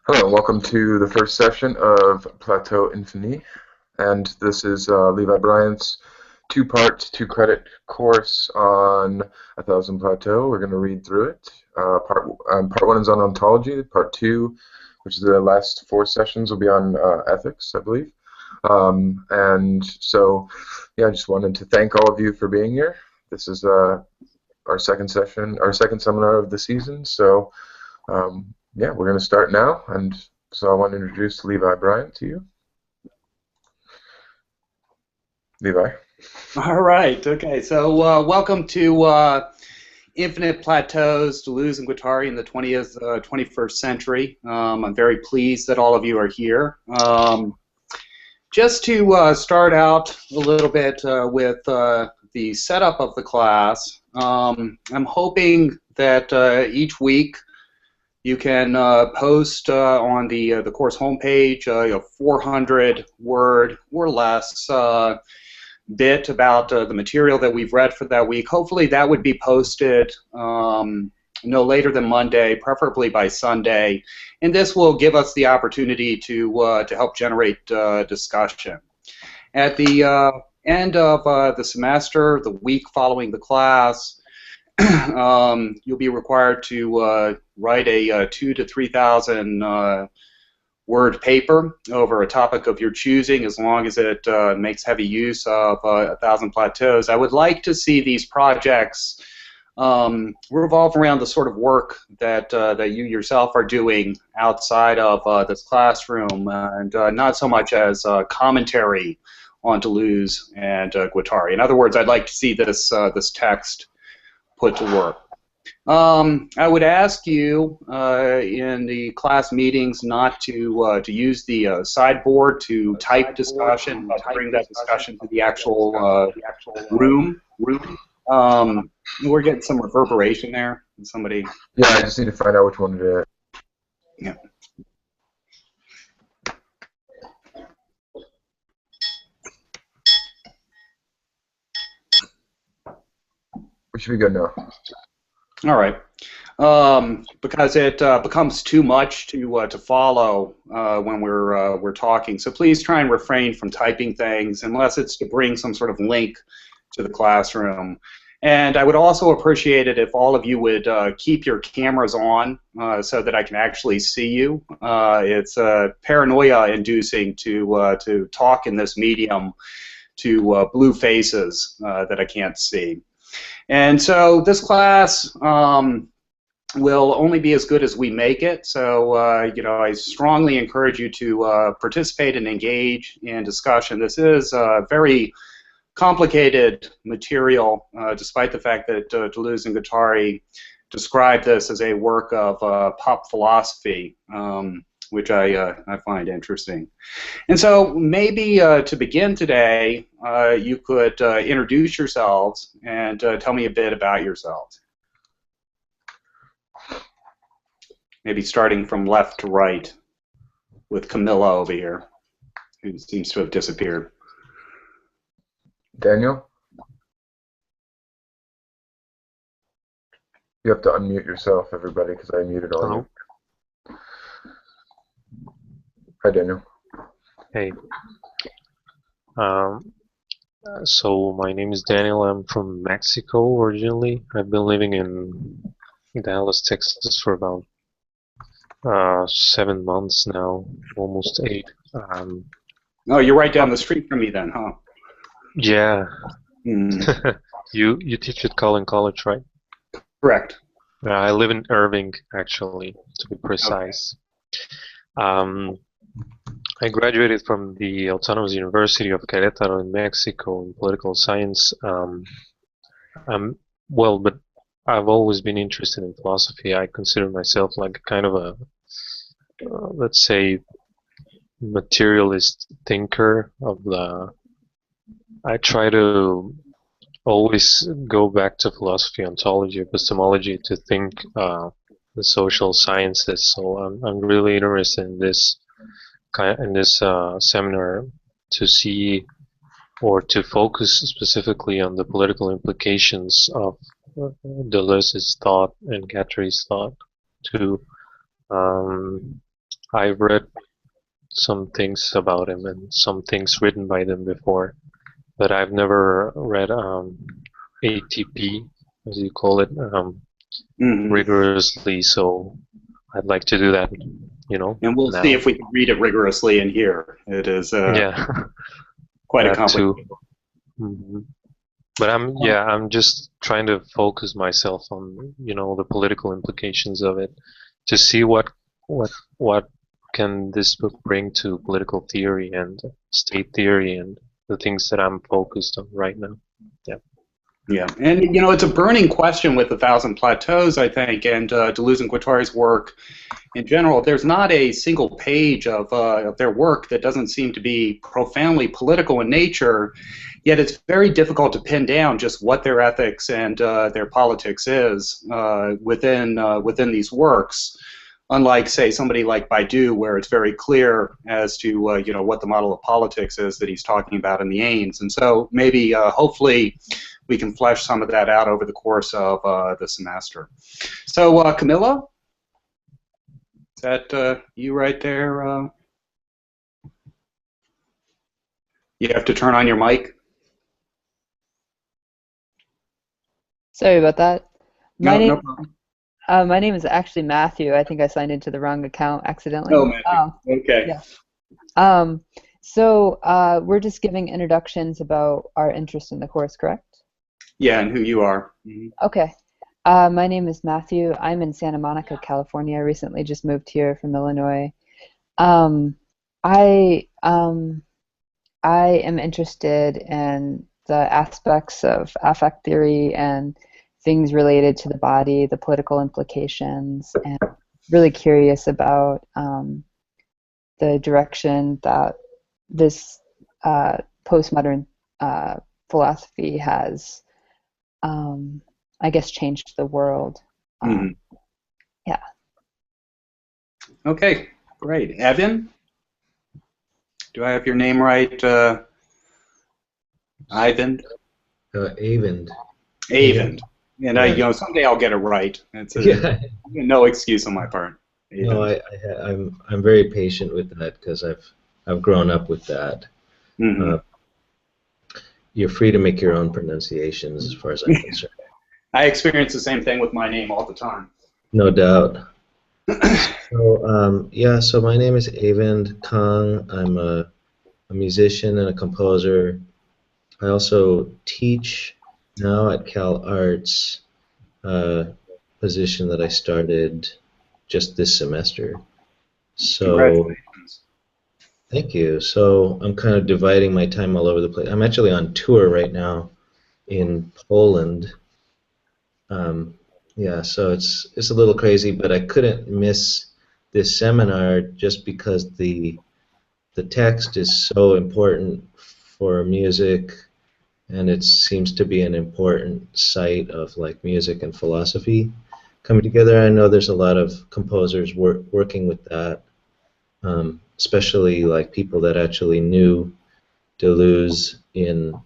Hello, welcome to the first session of Plateau Infini, and this is Levi Bryant's two-part, two-credit course on 1000 Plateau. We're going to read through it. Part one is on ontology. Part two, which is the last four sessions, will be on ethics, I believe. And so, yeah, I just wanted to thank all of you for being here. This is our second session, our second seminar of the season. So. Yeah, we're going to start now, and so I want to introduce Levi Bryant to you. Levi. All right, okay, so welcome to Infinite Plateaus, Deleuze and Guattari in the 21st century. I'm very pleased that all of you are here. Just to start out a little bit with the setup of the class, I'm hoping that each week you can post on the course homepage a 400-word or less bit about the material that we've read for that week. Hopefully that would be posted no later than Monday, preferably by Sunday, and this will give us the opportunity to help generate discussion. At the end of the semester, the week following the class, you'll be required to write a 2,000 to 3,000 word paper over a topic of your choosing, as long as it makes heavy use of 1000 Plateaus. I would like to see these projects revolve around the sort of work that you yourself are doing outside of this classroom, and not so much as commentary on Deleuze and Guattari. In other words, I'd like to see this text put to work. I would ask you in the class meetings not to use the sideboard to type discussion, to bring that discussion to the actual room. We're getting some reverberation there. Somebody. Yeah, I just need to find out which one it is. Yeah. We should be good now. All right, because it becomes too much to follow when we're talking. So please try and refrain from typing things unless it's to bring some sort of link to the classroom. And I would also appreciate it if all of you would keep your cameras on so that I can actually see you. It's paranoia-inducing to talk in this medium to blue faces that I can't see. And so this class will only be as good as we make it. So I strongly encourage you to participate and engage in discussion. This is very complicated material, despite the fact that Deleuze and Guattari describe this as a work of pop philosophy, which I find interesting. And so maybe to begin today, you could introduce yourselves and tell me a bit about yourselves. Maybe starting from left to right with Camilla over here, who seems to have disappeared. Daniel? You have to unmute yourself, everybody, because I muted all Hello. you. Hi, Daniel. Hey. So my name is Daniel. I'm from Mexico originally. I've been living in Dallas, Texas for about 7 months now, almost 8. Oh, you're right down the street from me then, huh? Yeah. Mm. You teach at Collin College, right? Correct. I live in Irving, actually, to be precise. Okay. I graduated from the Autonomous University of Querétaro in Mexico in political science. But I've always been interested in philosophy. I consider myself like kind of a, let's say, materialist thinker of the. I try to always go back to philosophy, ontology, epistemology to think the social sciences. So I'm really interested in this seminar to see or to focus specifically on the political implications of Deleuze's thought and Guattari's thought to I've read some things about him and some things written by them before, but I've never read ATP, as you call it, rigorously. So I'd like to do that, And we'll now. see if we can read it rigorously in here. It is Yeah, quite a that too. complicated. But I'm just trying to focus myself on, the political implications of it, to see what can this book bring to political theory and state theory and the things that I'm focused on right now. Yeah. Yeah, and it's a burning question with 1,000 Plateaus, I think, and Deleuze and Guattari's work in general. There's not a single page of their work that doesn't seem to be profoundly political in nature, yet it's very difficult to pin down just what their ethics and their politics is within these works. Unlike, say, somebody like Baidu, where it's very clear as to what the model of politics is that he's talking about in the aims. And so maybe, hopefully, we can flesh some of that out over the course of the semester. So, Camilla, is that you right there? You have to turn on your mic. Sorry about that. No problem. My name is actually Matthew. I think I signed into the wrong account accidentally. Oh, Matthew. Okay. Yeah. So we're just giving introductions about our interest in the course, correct? Yeah, and who you are. Okay. My name is Matthew. I'm in Santa Monica, California. I recently just moved here from Illinois. I am interested in the aspects of affect theory and things related to the body, the political implications, and really curious about the direction that this postmodern philosophy has, I guess, changed the world. Yeah. Okay, great. Evan? Do I have your name right? Ivan? Avend. Avend. And Yeah. someday I'll get it right. It's Yeah. no excuse on my part. No, I'm very patient with that because I've grown up with that. You're free to make your own pronunciations, as far as I'm concerned. I experience the same thing with my name all the time. No doubt. So my name is Avend Kang. I'm a musician and a composer. I also teach now at Cal Arts, position that I started just this semester. So, congratulations. Thank you. So I'm kind of dividing my time all over the place. I'm actually on tour right now in Poland. Yeah, so it's a little crazy, but I couldn't miss this seminar just because the text is so important for music, and it seems to be an important site of like music and philosophy coming together. I know there's a lot of composers working with that, especially like people that actually knew Deleuze in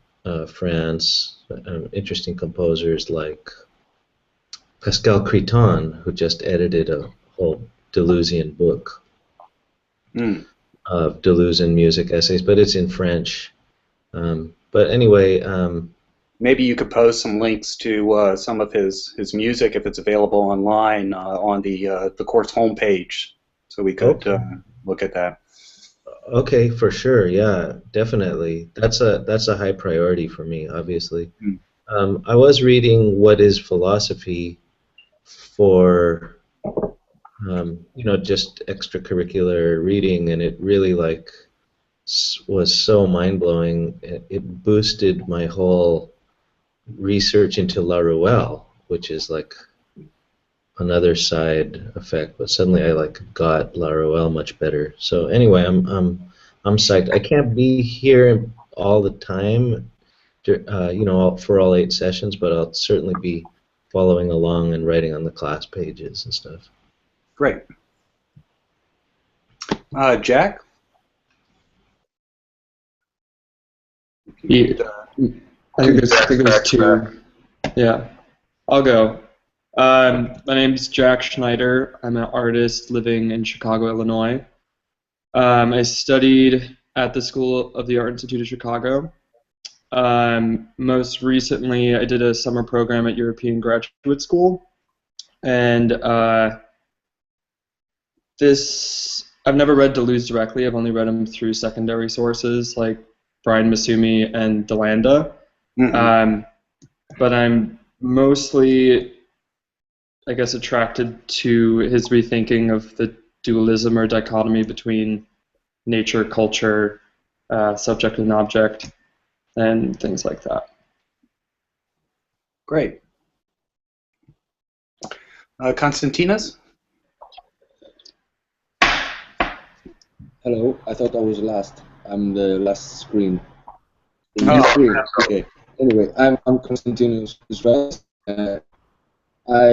France. Interesting composers like Pascal Criton, who just edited a whole Deleuzian book of Deleuze and music essays, but it's in French. But anyway, maybe you could post some links to some of his music if it's available online on the course homepage, so we could look at that. Okay, for sure. Yeah, definitely. That's a high priority for me, obviously. I was reading What is Philosophy for just extracurricular reading, and it really was so mind-blowing. It boosted my whole research into Laruelle, which is like another side effect, but suddenly I got Laruelle much better. So anyway, I'm psyched. I can't be here all the time, for all 8 sessions, but I'll certainly be following along and writing on the class pages and stuff. Great. Jack? Yeah. I think there's 2. Yeah, I'll go. My name is Jack Schneider. I'm an artist living in Chicago, Illinois. I studied at the School of the Art Institute of Chicago. Most recently, I did a summer program at European Graduate School, and I've never read Deleuze directly. I've only read him through secondary sources like Brian Masumi and DeLanda. But I'm mostly, I guess, attracted to his rethinking of the dualism or dichotomy between nature, culture, subject and object, and things like that. Great. Konstantinos? Hello, I thought I was last. I'm the last screen. Oh. Okay. Anyway, I'm Konstantinos Israelis. I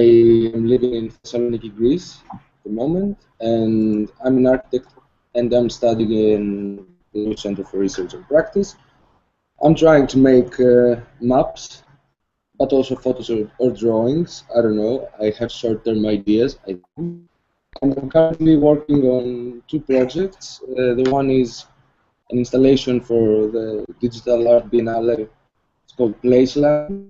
am living in Thessaloniki, Greece at the moment, and I'm an architect, and I'm studying in the Center for Research and Practice. I'm trying to make maps, but also photos or drawings. I don't know. I have short-term ideas. And I'm currently working on two projects. The one is an installation for the Digital Art Biennale. It's called Placeland.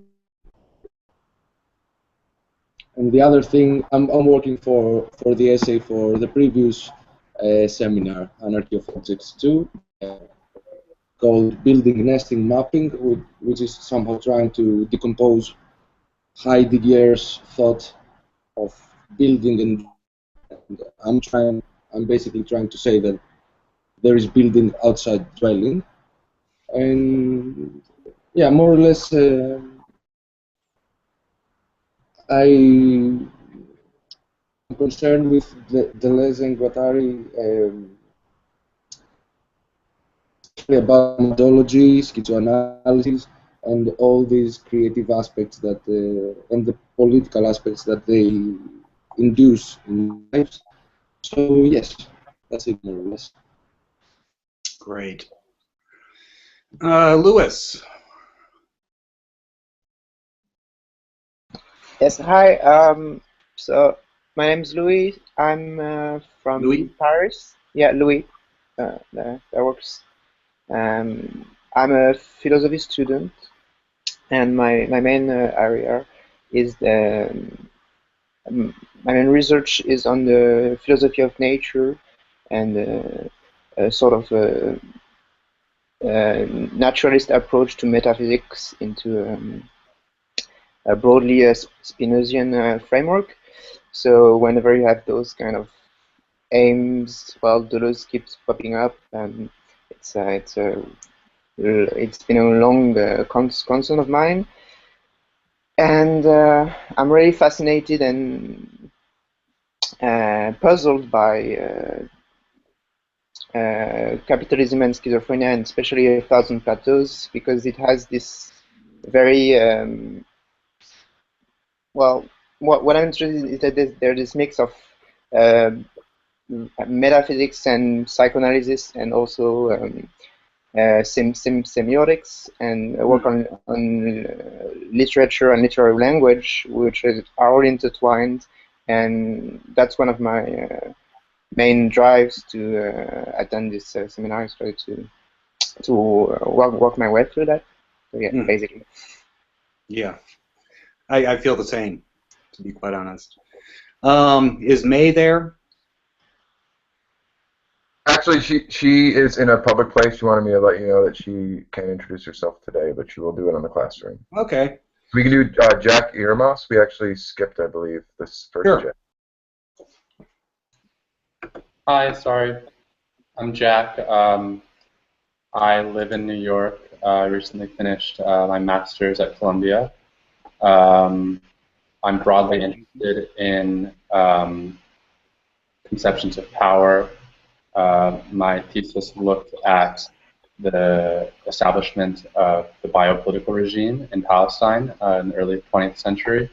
And the other thing, I'm working for the essay for the previous seminar, Anarchy of Objects 2, called Building Nesting Mapping, which is somehow trying to decompose Heidegger's thought of building, and I'm basically trying to say that there is building outside dwelling, and yeah, more or less, I'm concerned with Deleuze and Guattari, about ontology, schizoanalysis, and all these creative aspects that, and the political aspects that they induce in lives. So yes, that's it more or less. Great. Louis? Yes, hi. So my name is Louis. I'm from Paris. Yeah, Louis. That works. I'm a philosophy student, and my main area is my main research is on the philosophy of nature and a sort of naturalist approach to metaphysics into a broadly Spinozian framework. So whenever you have those kind of aims, well, Deleuze keeps popping up, and it's been a long concern of mine, and I'm really fascinated and puzzled by Capitalism and Schizophrenia, and especially 1,000 Plateaus, because it has this very well, what I'm interested in is that there's this mix of metaphysics and psychoanalysis, and also semiotics, and work on literature and literary language, which are all intertwined, and that's one of my main drives to attend this seminar, is try to work my way through that. So yeah, basically. Yeah. I feel the same, to be quite honest. Is May there? Actually, she is in a public place. She wanted me to let you know that she can't introduce herself today, but she will do it on the classroom. Okay. We can do Jack Irmas. We actually skipped, I believe, this first Jack. Hi, sorry. I'm Jack. I live in New York. I recently finished my master's at Columbia. I'm broadly interested in conceptions of power. My thesis looked at the establishment of the biopolitical regime in Palestine in the early 20th century,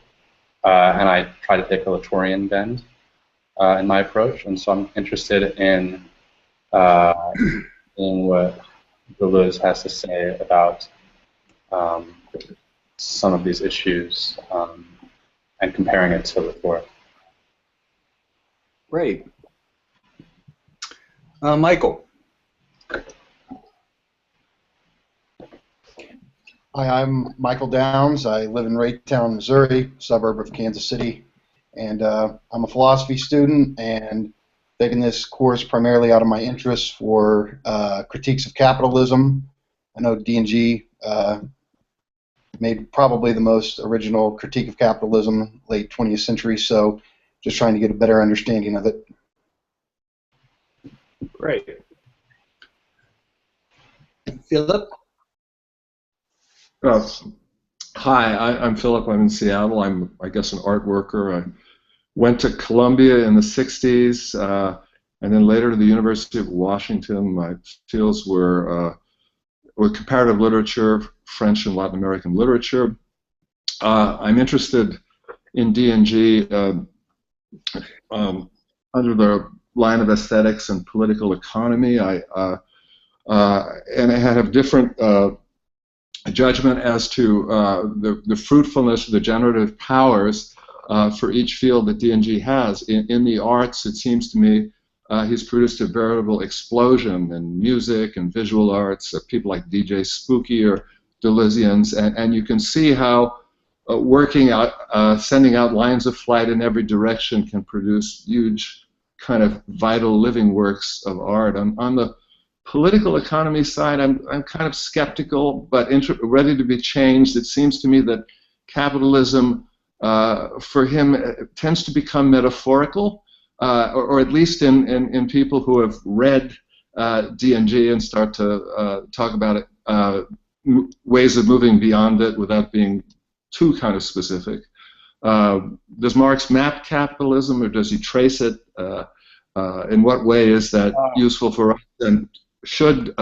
and I tried to take a Latourian bend in my approach, and so I'm interested in what Deleuze has to say about some of these issues and comparing it to Latour. Great. Michael. Hi, I'm Michael Downs. I live in Raytown, Missouri, suburb of Kansas City, and I'm a philosophy student and taking this course primarily out of my interest for critiques of capitalism. I know D&G made probably the most original critique of capitalism late 20th century, so just trying to get a better understanding of it. Great. Philip? Hi, I'm Philip. I'm in Seattle. I'm, I guess, an art worker. I went to Columbia in the 60s, and then later to the University of Washington. My fields were comparative literature, French and Latin American literature. I'm interested in D&G under the line of aesthetics and political economy. And I have different judgment as to the fruitfulness of the generative powers for each field that D&G has. In the arts, it seems to me he's produced a veritable explosion in music and visual arts, people like DJ Spooky or Deleuzians, and you can see how working out, sending out lines of flight in every direction can produce huge kind of vital living works of art. On the political economy side, I'm kind of skeptical, but ready to be changed. It seems to me that capitalism, for him, tends to become metaphorical, or at least in people who have read D&G and start to talk about it, ways of moving beyond it without being too kind of specific. Does Marx map capitalism, or does he trace it? In what way is that useful for us? And should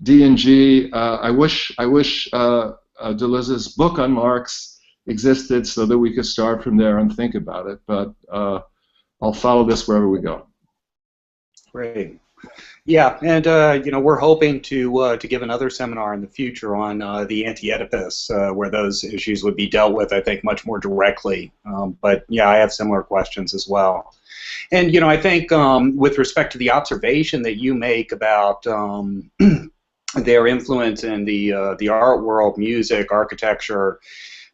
D&G, I wish Deleuze's book on Marx existed so that we could start from there and think about it, but I'll follow this wherever we go. Great. Yeah, and you know, we're hoping to give another seminar in the future on the anti-Oedipus, where those issues would be dealt with, I think, much more directly. But yeah, I have similar questions as well. And you know, I think with respect to the observation that you make about their influence in the art world, music, architecture,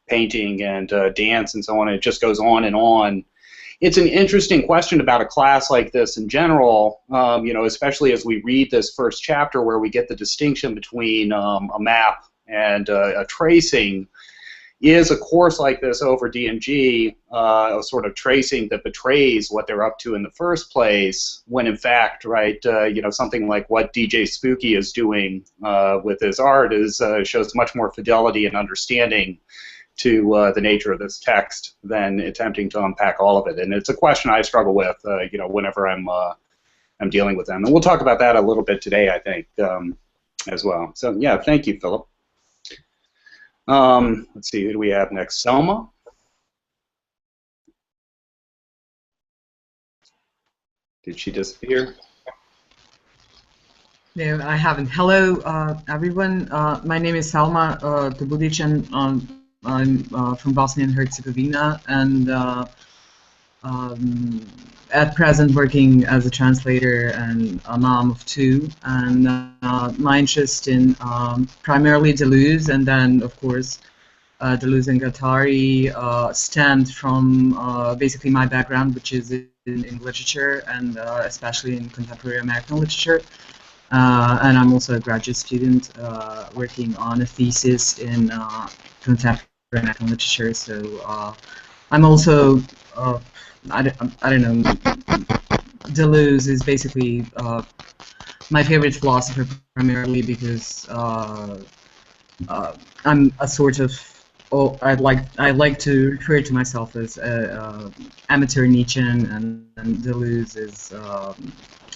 painting, and dance, and so on, it just goes on and on. It's an interesting question about a class like this in general, you know, especially as we read this first chapter where we get the distinction between a map and a tracing. Is a course like this over D&G a sort of tracing that betrays what they're up to in the first place, when in fact, right, you know, something like what DJ Spooky is doing with his art is shows much more fidelity and understanding to the nature of this text than attempting to unpack all of it. And it's a question I struggle with, you know, whenever I'm dealing with them. And we'll talk about that a little bit today, I think, as well. So yeah, thank you, Philip. Let's see, who do we have next? Selma? Did she disappear? No, I haven't. Hello, everyone. My name is Selma Dubudic, and I'm from Bosnia and Herzegovina, and at present working as a translator and a mom of two. And my interest in primarily Deleuze, and then of course Deleuze and Guattari, stemmed from basically my background, which is in literature, and especially in contemporary American literature. And I'm also a graduate student working on a thesis in contemporary American literature. So I'm also I don't know. Deleuze is basically my favorite philosopher, primarily because I'm a sort of I like to refer to myself as amateur Nietzschean, and Deleuze is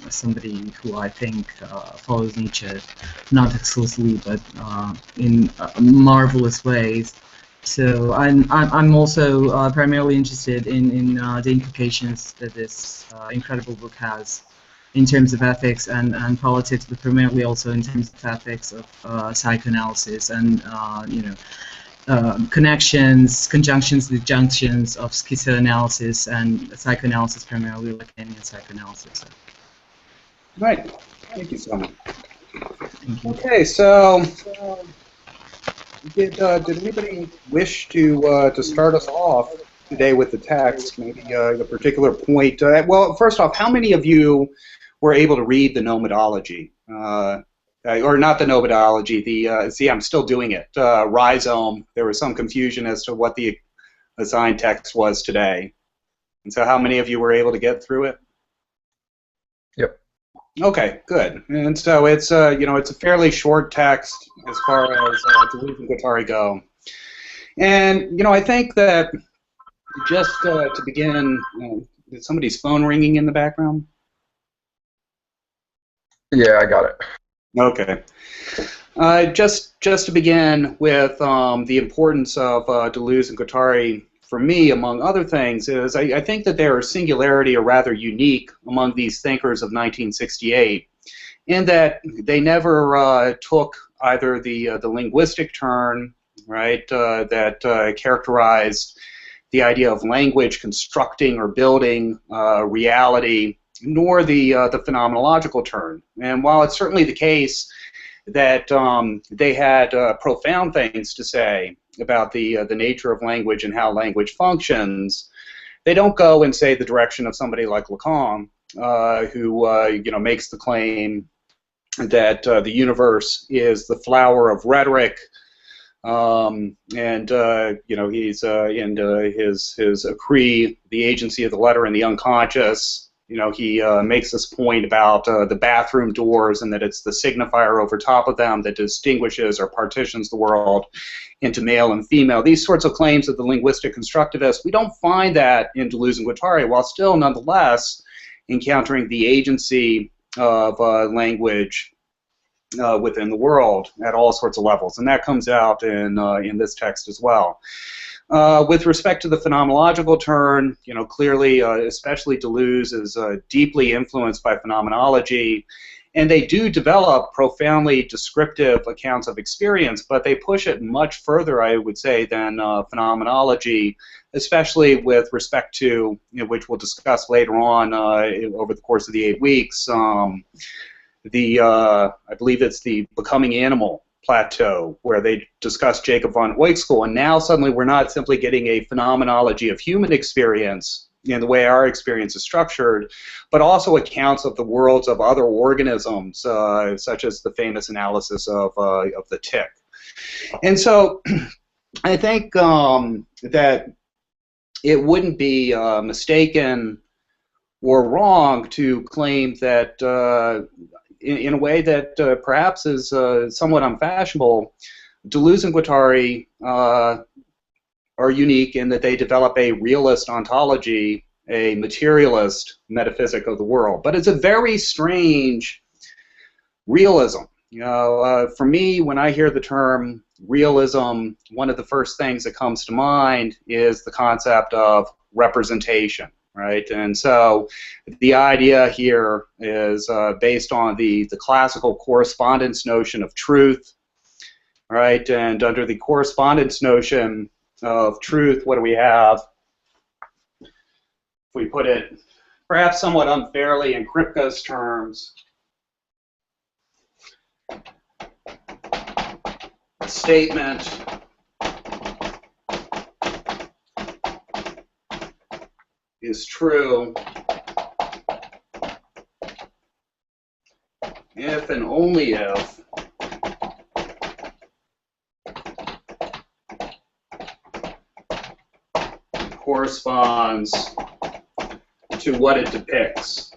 somebody who I think follows Nietzsche, not exclusively, but in marvelous ways. So I'm also primarily interested in the implications that this incredible book has in terms of ethics and politics, but primarily also in terms of ethics of psychoanalysis and you know, connections, conjunctions, disjunctions of schizoanalysis and psychoanalysis, primarily Lacanian psychoanalysis. Right. Thank you so much. Okay, so did anybody wish to start us off today with the text? Maybe a particular point. Well, first off, how many of you were able to read the nomadology? Or not the nomadology, the, see, I'm still doing it, rhizome. There was some confusion as to what the assigned text was today. And so how many of you were able to get through it? Yep. Okay, good. And so it's, you know, it's a fairly short text as far as Deleuze and Guattari go. And, you know, I think that just to begin, is somebody's phone ringing in the background? Yeah, I got it. Okay. Just to begin with the importance of Deleuze and Guattari, for me, among other things, is I think that they are a singularity, or rather unique, among these thinkers of 1968, in that they never took either the linguistic turn, right, that characterized the idea of language constructing or building reality, nor the phenomenological turn. And while it's certainly the case that they had profound things to say about the nature of language and how language functions, they don't go and say the direction of somebody like Lacan, who you know, makes the claim that the universe is the flower of rhetoric, and you know, he's in his Acree, the agency of the letter and the unconscious. You know, he makes this point about the bathroom doors, and that it's the signifier over top of them that distinguishes or partitions the world into male and female. These sorts of claims of the linguistic constructivists, we don't find that in Deleuze and Guattari, while still nonetheless encountering the agency of language within the world at all sorts of levels, and that comes out in this text as well. With respect to the phenomenological turn, you know, clearly, especially Deleuze is deeply influenced by phenomenology, and they do develop profoundly descriptive accounts of experience, but they push it much further, I would say, than phenomenology, especially with respect to, you know, which we'll discuss later on over the course of the 8 weeks, I believe it's the Becoming Animal Plateau, where they discuss Jacob von Uexküll, and now suddenly we're not simply getting a phenomenology of human experience in the way our experience is structured, but also accounts of the worlds of other organisms, such as the famous analysis of the tick. And so I think that it wouldn't be mistaken or wrong to claim that in a way that perhaps is somewhat unfashionable, Deleuze and Guattari are unique in that they develop a realist ontology, a materialist metaphysic of the world. But it's a very strange realism. You know, for me, when I hear the term realism, one of the first things that comes to mind is the concept of representation. Right, and so the idea here is based on the classical correspondence notion of truth, right? And under the correspondence notion of truth, what do we have? If we put it perhaps somewhat unfairly in Kripke's terms, statement is true if and only if it corresponds to what it depicts.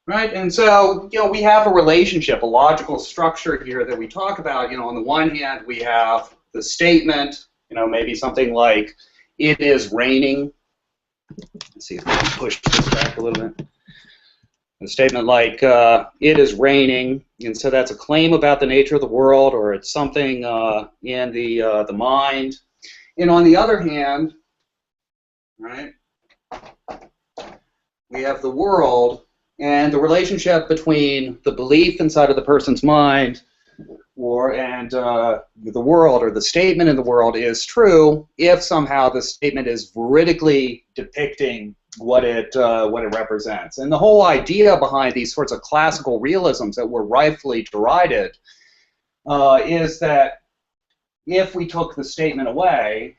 Right, and so, you know, we have a relationship, a logical structure here that we talk about. You know, on the one hand, we have the statement, you know, maybe something like, it is raining. Let's see if we can push this back a little bit. A statement like, it is raining, and so that's a claim about the nature of the world, or it's something in the mind. And on the other hand, right, we have the world, and the relationship between the belief inside of the person's mind the world, or the statement in the world, is true if somehow the statement is veridically depicting what it represents. And the whole idea behind these sorts of classical realisms that were rightfully derided is that if we took the statement away,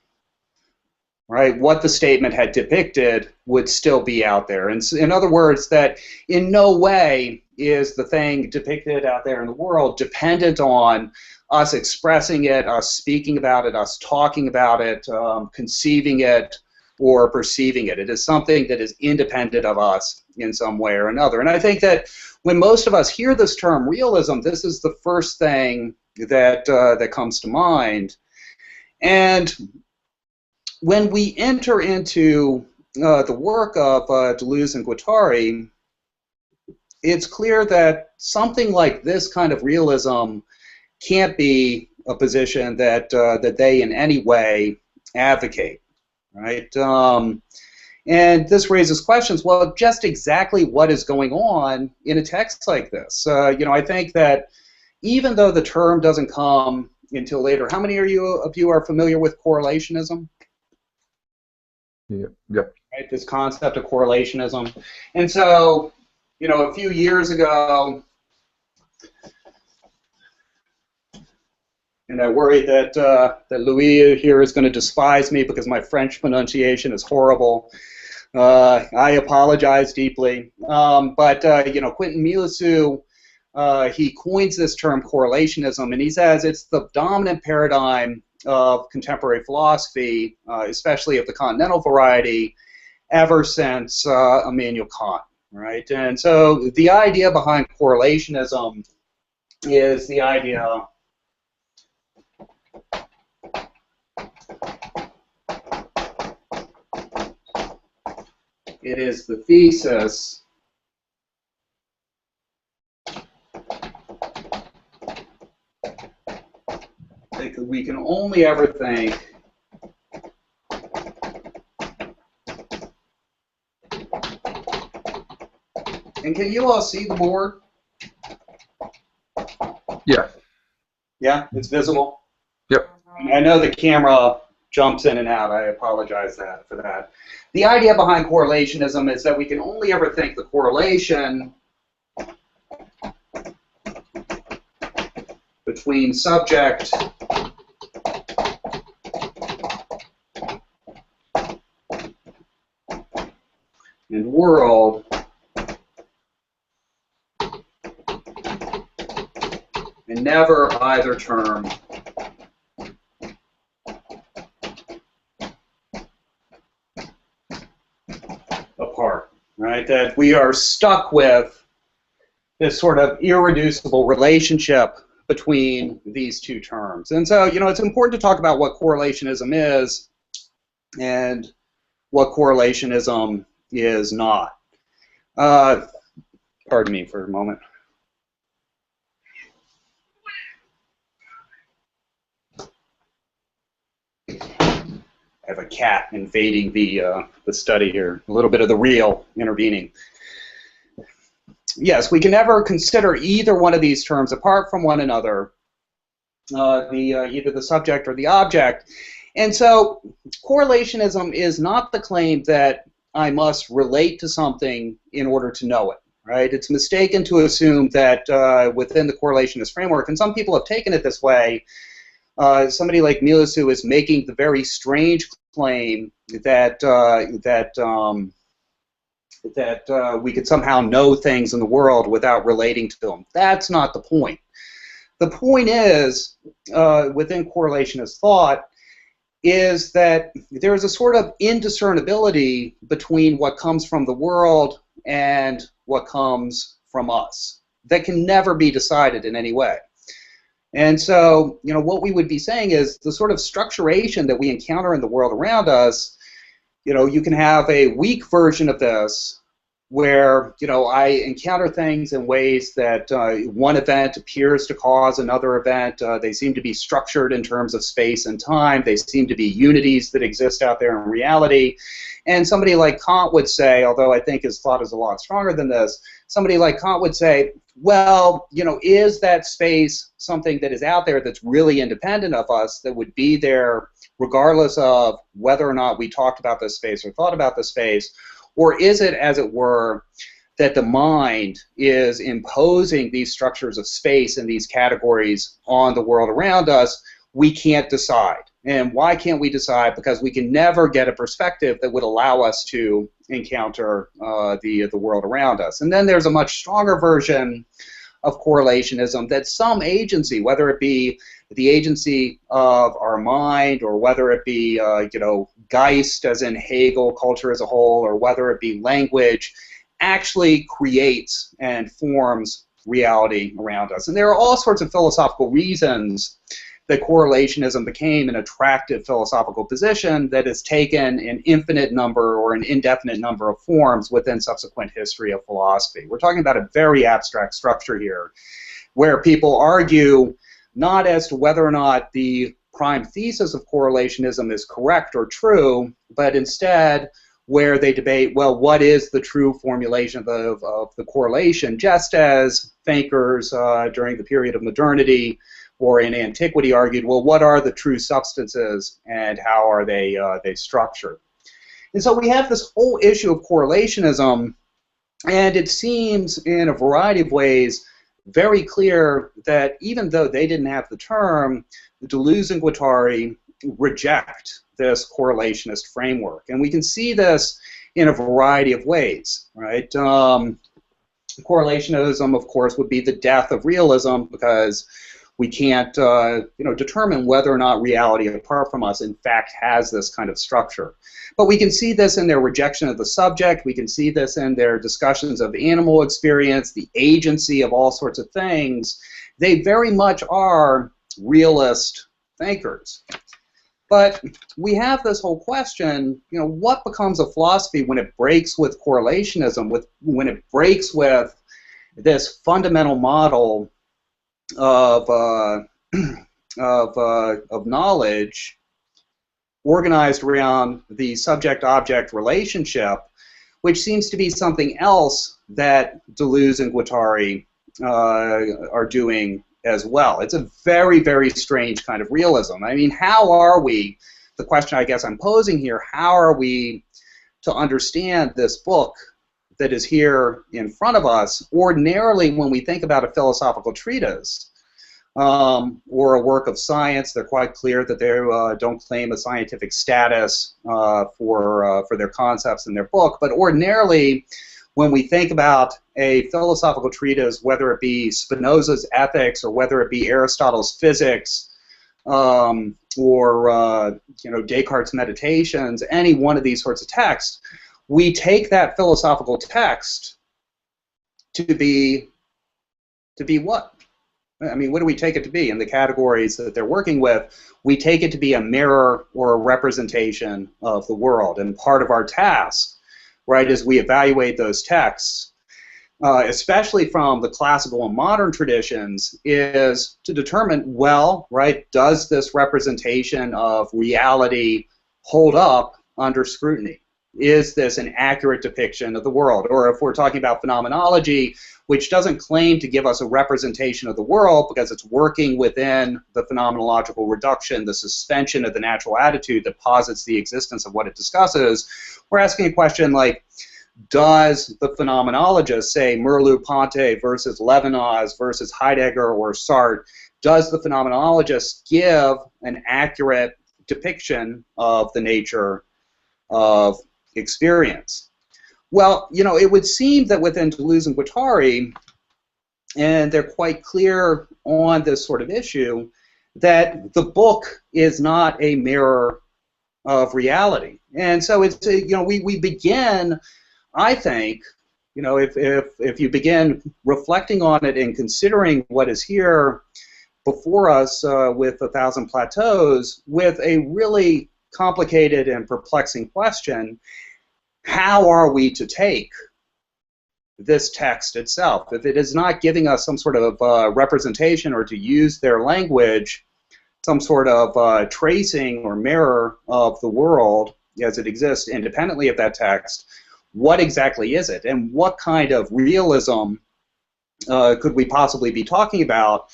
right, what the statement had depicted would still be out there. And in other words, that in no way is the thing depicted out there in the world dependent on us expressing it, us speaking about it, us talking about it, conceiving it, or perceiving it. It is something that is independent of us in some way or another. And I think that when most of us hear this term realism, this is the first thing that that comes to mind. And when we enter into the work of Deleuze and Guattari, it's clear that something like this kind of realism can't be a position that that they in any way advocate, right? And this raises questions. Well, just exactly what is going on in a text like this? You know, I think that even though the term doesn't come until later, how many of you are familiar with correlationism? Yep. Right, this concept of correlationism. And so, you know, a few years ago, and I worry that that Louis here is going to despise me because my French pronunciation is horrible. I apologize deeply. But you know, Quentin Milasou, he coins this term correlationism, and he says it's the dominant paradigm of contemporary philosophy, especially of the continental variety, ever since Immanuel Kant, right? And so the idea behind correlationism is the idea it is the thesis that we can only ever think and can you all see the board? Yeah. Yeah, it's visible? Yep. I know the camera jumps in and out. I apologize for that. The idea behind correlationism is that we can only ever think the correlation between subject and world and never either term apart, right? That we are stuck with this sort of irreducible relationship between these two terms. And so, you know, it's important to talk about what correlationism is and what correlationism is not. Pardon me for a moment. I have a cat invading the study here. A little bit of the real intervening. Yes, we can never consider either one of these terms apart from one another, either the subject or the object. And so correlationism is not the claim that I must relate to something in order to know it, right? It's mistaken to assume that within the correlationist framework, and some people have taken it this way, somebody like Milasou is making the very strange claim that we could somehow know things in the world without relating to them. That's not the point. The point is, within correlationist thought, is that there is a sort of indiscernibility between what comes from the world and what comes from us that can never be decided in any way. And so, you know, what we would be saying is the sort of structuration that we encounter in the world around us, you know, you can have a weak version of this where, you know, I encounter things in ways that one event appears to cause another event. They seem to be structured in terms of space and time. They seem to be unities that exist out there in reality. And somebody like Kant would say, although I think his thought is a lot stronger than this, somebody like Kant would say, well, is that space something that is out there that's really independent of us, that would be there regardless of whether or not we talked about this space or thought about this space, or is it, as it were, that the mind is imposing these structures of space and these categories on the world around us? We can't decide. And why can't we decide? Because we can never get a perspective that would allow us to encounter the world around us. And then there's a much stronger version of correlationism, that some agency, whether it be the agency of our mind, or whether it be Geist, as in Hegel, culture as a whole, or whether it be language, actually creates and forms reality around us. And there are all sorts of philosophical reasons that correlationism became an attractive philosophical position that has taken an infinite number or an indefinite number of forms within subsequent history of philosophy. We're talking about a very abstract structure here, where people argue not as to whether or not the prime thesis of correlationism is correct or true, but instead where they debate, well, what is the true formulation of the correlation, just as thinkers during the period of modernity or in antiquity argued, well, what are the true substances and how are they structured? And so we have this whole issue of correlationism, and it seems in a variety of ways very clear that even though they didn't have the term, Deleuze and Guattari reject this correlationist framework. And we can see this in a variety of ways, right? Correlationism, of course, would be the death of realism, because we can't determine whether or not reality apart from us in fact has this kind of structure. But we can see this in their rejection of the subject. We can see this in their discussions of animal experience, the agency of all sorts of things. They very much are realist thinkers. But we have this whole question, what becomes a philosophy when it breaks with correlationism, when it breaks with this fundamental model of knowledge organized around the subject-object relationship, which seems to be something else that Deleuze and Guattari are doing as well. It's a very, very strange kind of realism. I mean, how are we, the question I guess I'm posing here, how are we to understand this book that is here in front of us? Ordinarily, when we think about a philosophical treatise or a work of science, they're quite clear that they don't claim a scientific status for their concepts in their book. But ordinarily, when we think about a philosophical treatise, whether it be Spinoza's Ethics or whether it be Aristotle's Physics or Descartes' Meditations, any one of these sorts of texts, we take that philosophical text to be what? I mean, what do we take it to be in the categories that they're working with? We take it to be a mirror or a representation of the world. And part of our task, right, as we evaluate those texts, especially from the classical and modern traditions, is to determine, well, right, does this representation of reality hold up under scrutiny? Is this an accurate depiction of the world? Or if we're talking about phenomenology, which doesn't claim to give us a representation of the world because it's working within the phenomenological reduction, the suspension of the natural attitude that posits the existence of what it discusses, we're asking a question like, does the phenomenologist, say Merleau-Ponty versus Levinas versus Heidegger or Sartre, does the phenomenologist give an accurate depiction of the nature of experience? Well, it would seem that within Deleuze and Guattari, and they're quite clear on this sort of issue, that the book is not a mirror of reality. And so it's we begin, I think, if you begin reflecting on it and considering what is here before us with 1,000 Plateaus, with a really complicated and perplexing question: how are we to take this text itself? If it is not giving us some sort of representation, or to use their language, some sort of tracing or mirror of the world as it exists independently of that text, what exactly is it? And what kind of realism could we possibly be talking about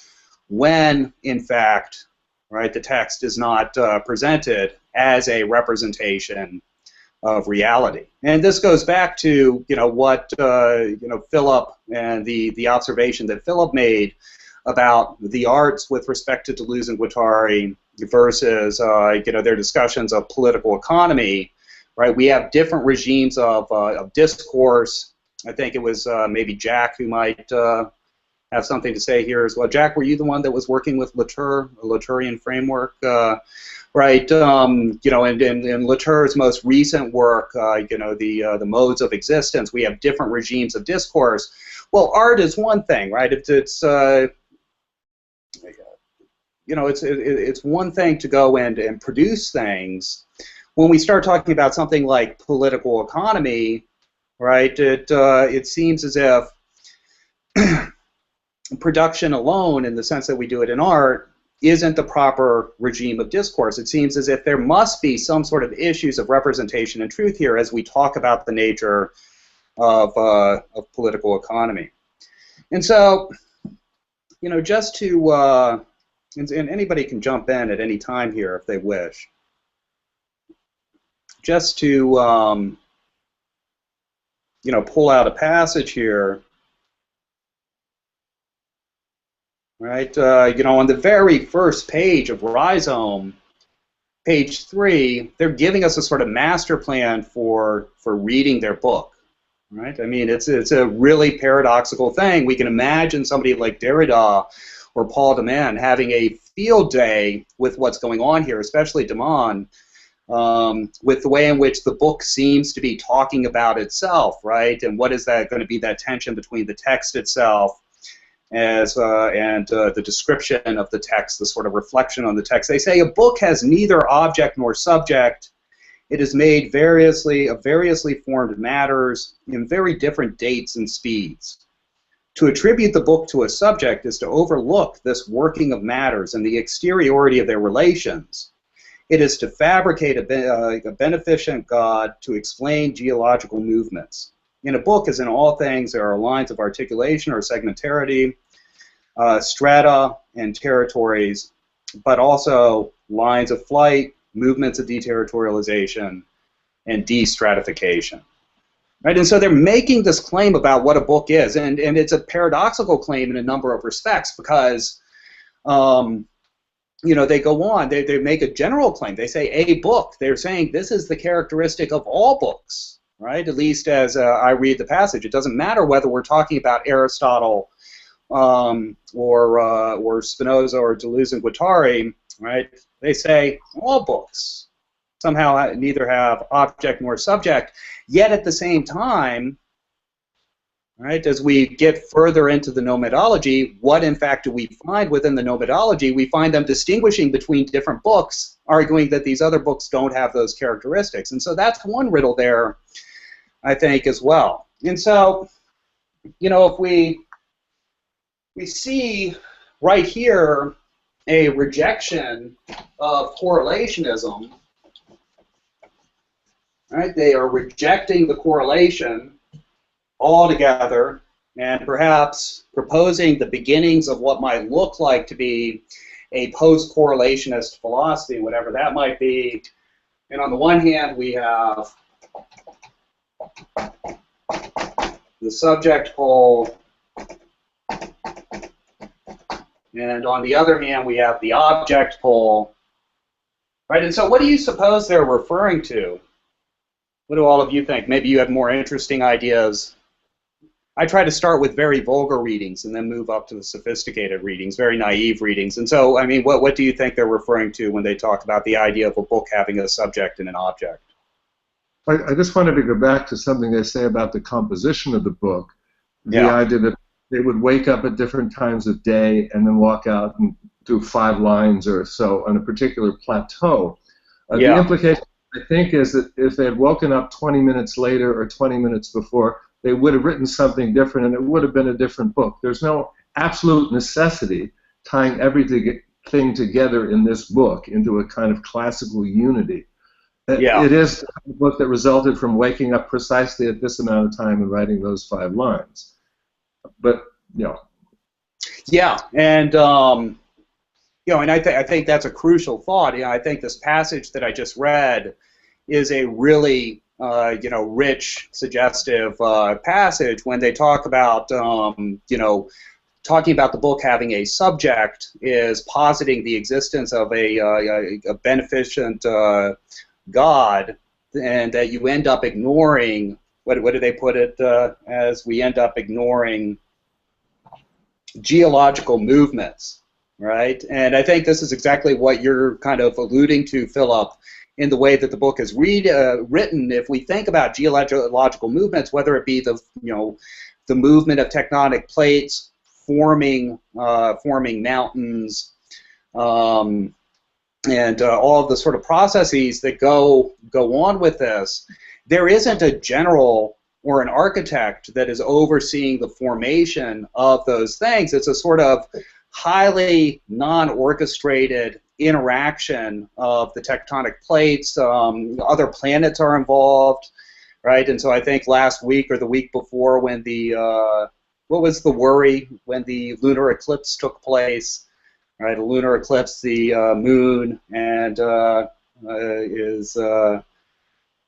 when, in fact, right, the text is not presented as a representation of reality? And this goes back to what Philip and the observation that Philip made about the arts with respect to Deleuze and Guattari versus their discussions of political economy. Right, we have different regimes of discourse. I think it was maybe Jack who might have something to say here as well. Jack, were you the one that was working with Latour, a Latourian framework? Right, and in Latour's most recent work, the modes of existence, we have different regimes of discourse. Well, art is one thing, right? It's one thing to go and produce things. When we start talking about something like political economy, right, it seems as if production alone, in the sense that we do it in art, isn't the proper regime of discourse. It seems as if there must be some sort of issues of representation and truth here as we talk about the nature of political economy. And so, just to, and anybody can jump in at any time here if they wish, just to, pull out a passage here. Right, on the very first page of Rhizome, page 3, they're giving us a sort of master plan for reading their book. Right, I mean, it's a really paradoxical thing. We can imagine somebody like Derrida or Paul de Man having a field day with what's going on here, especially de Man, with the way in which the book seems to be talking about itself, right? And what is that going to be, that tension between the text itself and the description of the text, the sort of reflection on the text. They say a book has neither object nor subject. It is made of variously formed matters in very different dates and speeds. To attribute the book to a subject is to overlook this working of matters and the exteriority of their relations. It is to fabricate a beneficent God to explain geological movements. In a book, as in all things, there are lines of articulation or segmentarity, strata and territories, but also lines of flight, movements of deterritorialization, and destratification. Right? And so they're making this claim about what a book is, and it's a paradoxical claim in a number of respects because they go on, they make a general claim. They say a book. They're saying this is the characteristic of all books. Right, at least as I read the passage, it doesn't matter whether we're talking about Aristotle or Spinoza or Deleuze and Guattari. Right, they say all books somehow neither have object nor subject. Yet at the same time, right, as we get further into the nomadology, what in fact do we find within the nomadology? We find them distinguishing between different books, arguing that these other books don't have those characteristics. And so that's one riddle there, I think, as well. And so, if we see right here a rejection of correlationism, right? They are rejecting the correlation altogether and perhaps proposing the beginnings of what might look like to be a post-correlationist philosophy, whatever that might be. And on the one hand, we have the subject pole, and on the other hand, we have the object pole. Right? And so what do you suppose they're referring to? What do all of you think? Maybe you have more interesting ideas. I try to start with very vulgar readings and then move up to the sophisticated readings, very naive readings. And so, I mean, what do you think they're referring to when they talk about the idea of a book having a subject and an object? I just wanted to go back to something they say about the composition of the book. The idea that they would wake up at different times of day and then walk out and do 5 lines or so on a particular plateau. The implication, I think, is that if they had woken up 20 minutes later or 20 minutes before, they would have written something different and it would have been a different book. There's no absolute necessity tying everything together in this book into a kind of classical unity. It is a book that resulted from waking up precisely at this amount of time and writing those 5 lines. But Yeah. Yeah, and and I think that's a crucial thought. I think this passage that I just read is a really rich, suggestive passage when they talk about talking about the book having a subject is positing the existence of a beneficent God, and that you end up ignoring what do they put it as? We end up ignoring geological movements, right? And I think this is exactly what you're kind of alluding to, Philip, in the way that the book is written. If we think about geological movements, whether it be the the movement of tectonic plates forming mountains, and all of the sort of processes that go on with this, there isn't a general or an architect that is overseeing the formation of those things. It's a sort of highly non-orchestrated interaction of the tectonic plates. Other planets are involved, right? And so I think last week or the week before, when the what was the worry when the lunar eclipse took place? Right, a lunar eclipse, the moon and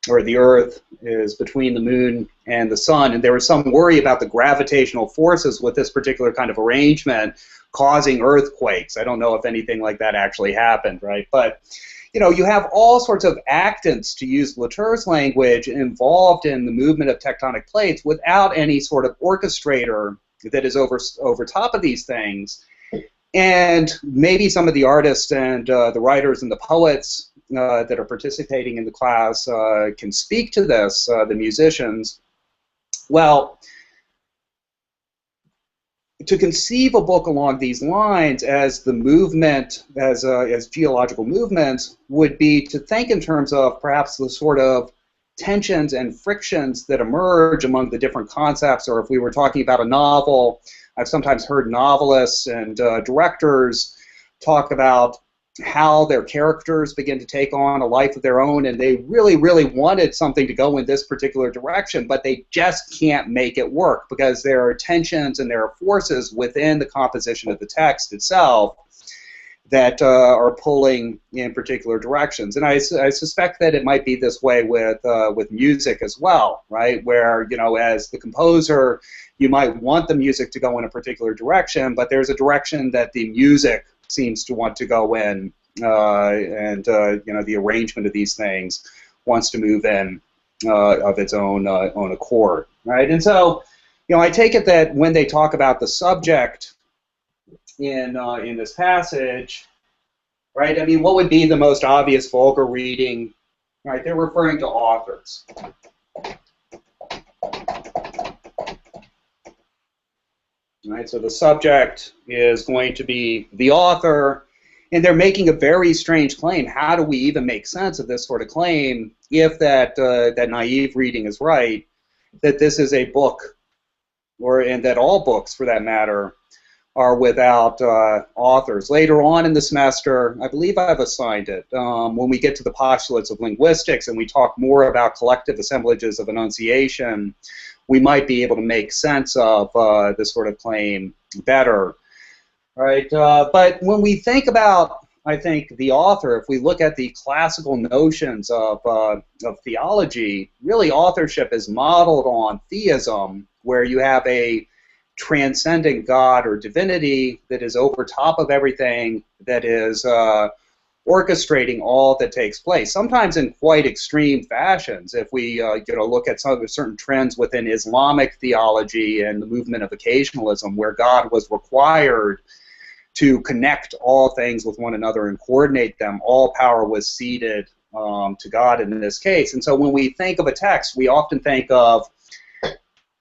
or the Earth is between the moon and the sun, and there was some worry about the gravitational forces with this particular kind of arrangement causing earthquakes. I don't know if anything like that actually happened, right? But you have all sorts of actants, to use Latour's language, involved in the movement of tectonic plates without any sort of orchestrator that is over top of these things. And maybe some of the artists and the writers and the poets that are participating in the class can speak to this, the musicians. Well, to conceive a book along these lines as the movement, as geological movements, would be to think in terms of perhaps the sort of tensions and frictions that emerge among the different concepts, or if we were talking about a novel, I've sometimes heard novelists and directors talk about how their characters begin to take on a life of their own, and they really, really wanted something to go in this particular direction, but they just can't make it work because there are tensions and there are forces within the composition of the text itself that are pulling in particular directions. And I suspect that it might be this way with music as well, right? Where, as the composer, you might want the music to go in a particular direction, but there's a direction that the music seems to want to go in, and the arrangement of these things wants to move in of its own accord, right? And so, I take it that when they talk about the subject in this passage, right? I mean, what would be the most obvious vulgar reading? Right? They're referring to authors. Right, so the subject is going to be the author, and they're making a very strange claim. How do we even make sense of this sort of claim if that naive reading is right, that this is a book, and that all books, for that matter, are without authors? Later on in the semester, I believe I've assigned it, when we get to the postulates of linguistics and we talk more about collective assemblages of enunciation, we might be able to make sense of this sort of claim better, right? But when we think about, I think, the author, if we look at the classical notions of theology, really authorship is modeled on theism, where you have a transcendent God or divinity that is over top of everything, that is orchestrating all that takes place, sometimes in quite extreme fashions. If we look at some of the certain trends within Islamic theology and the movement of occasionalism, where God was required to connect all things with one another and coordinate them, all power was ceded to God in this case. And so when we think of a text, we often think of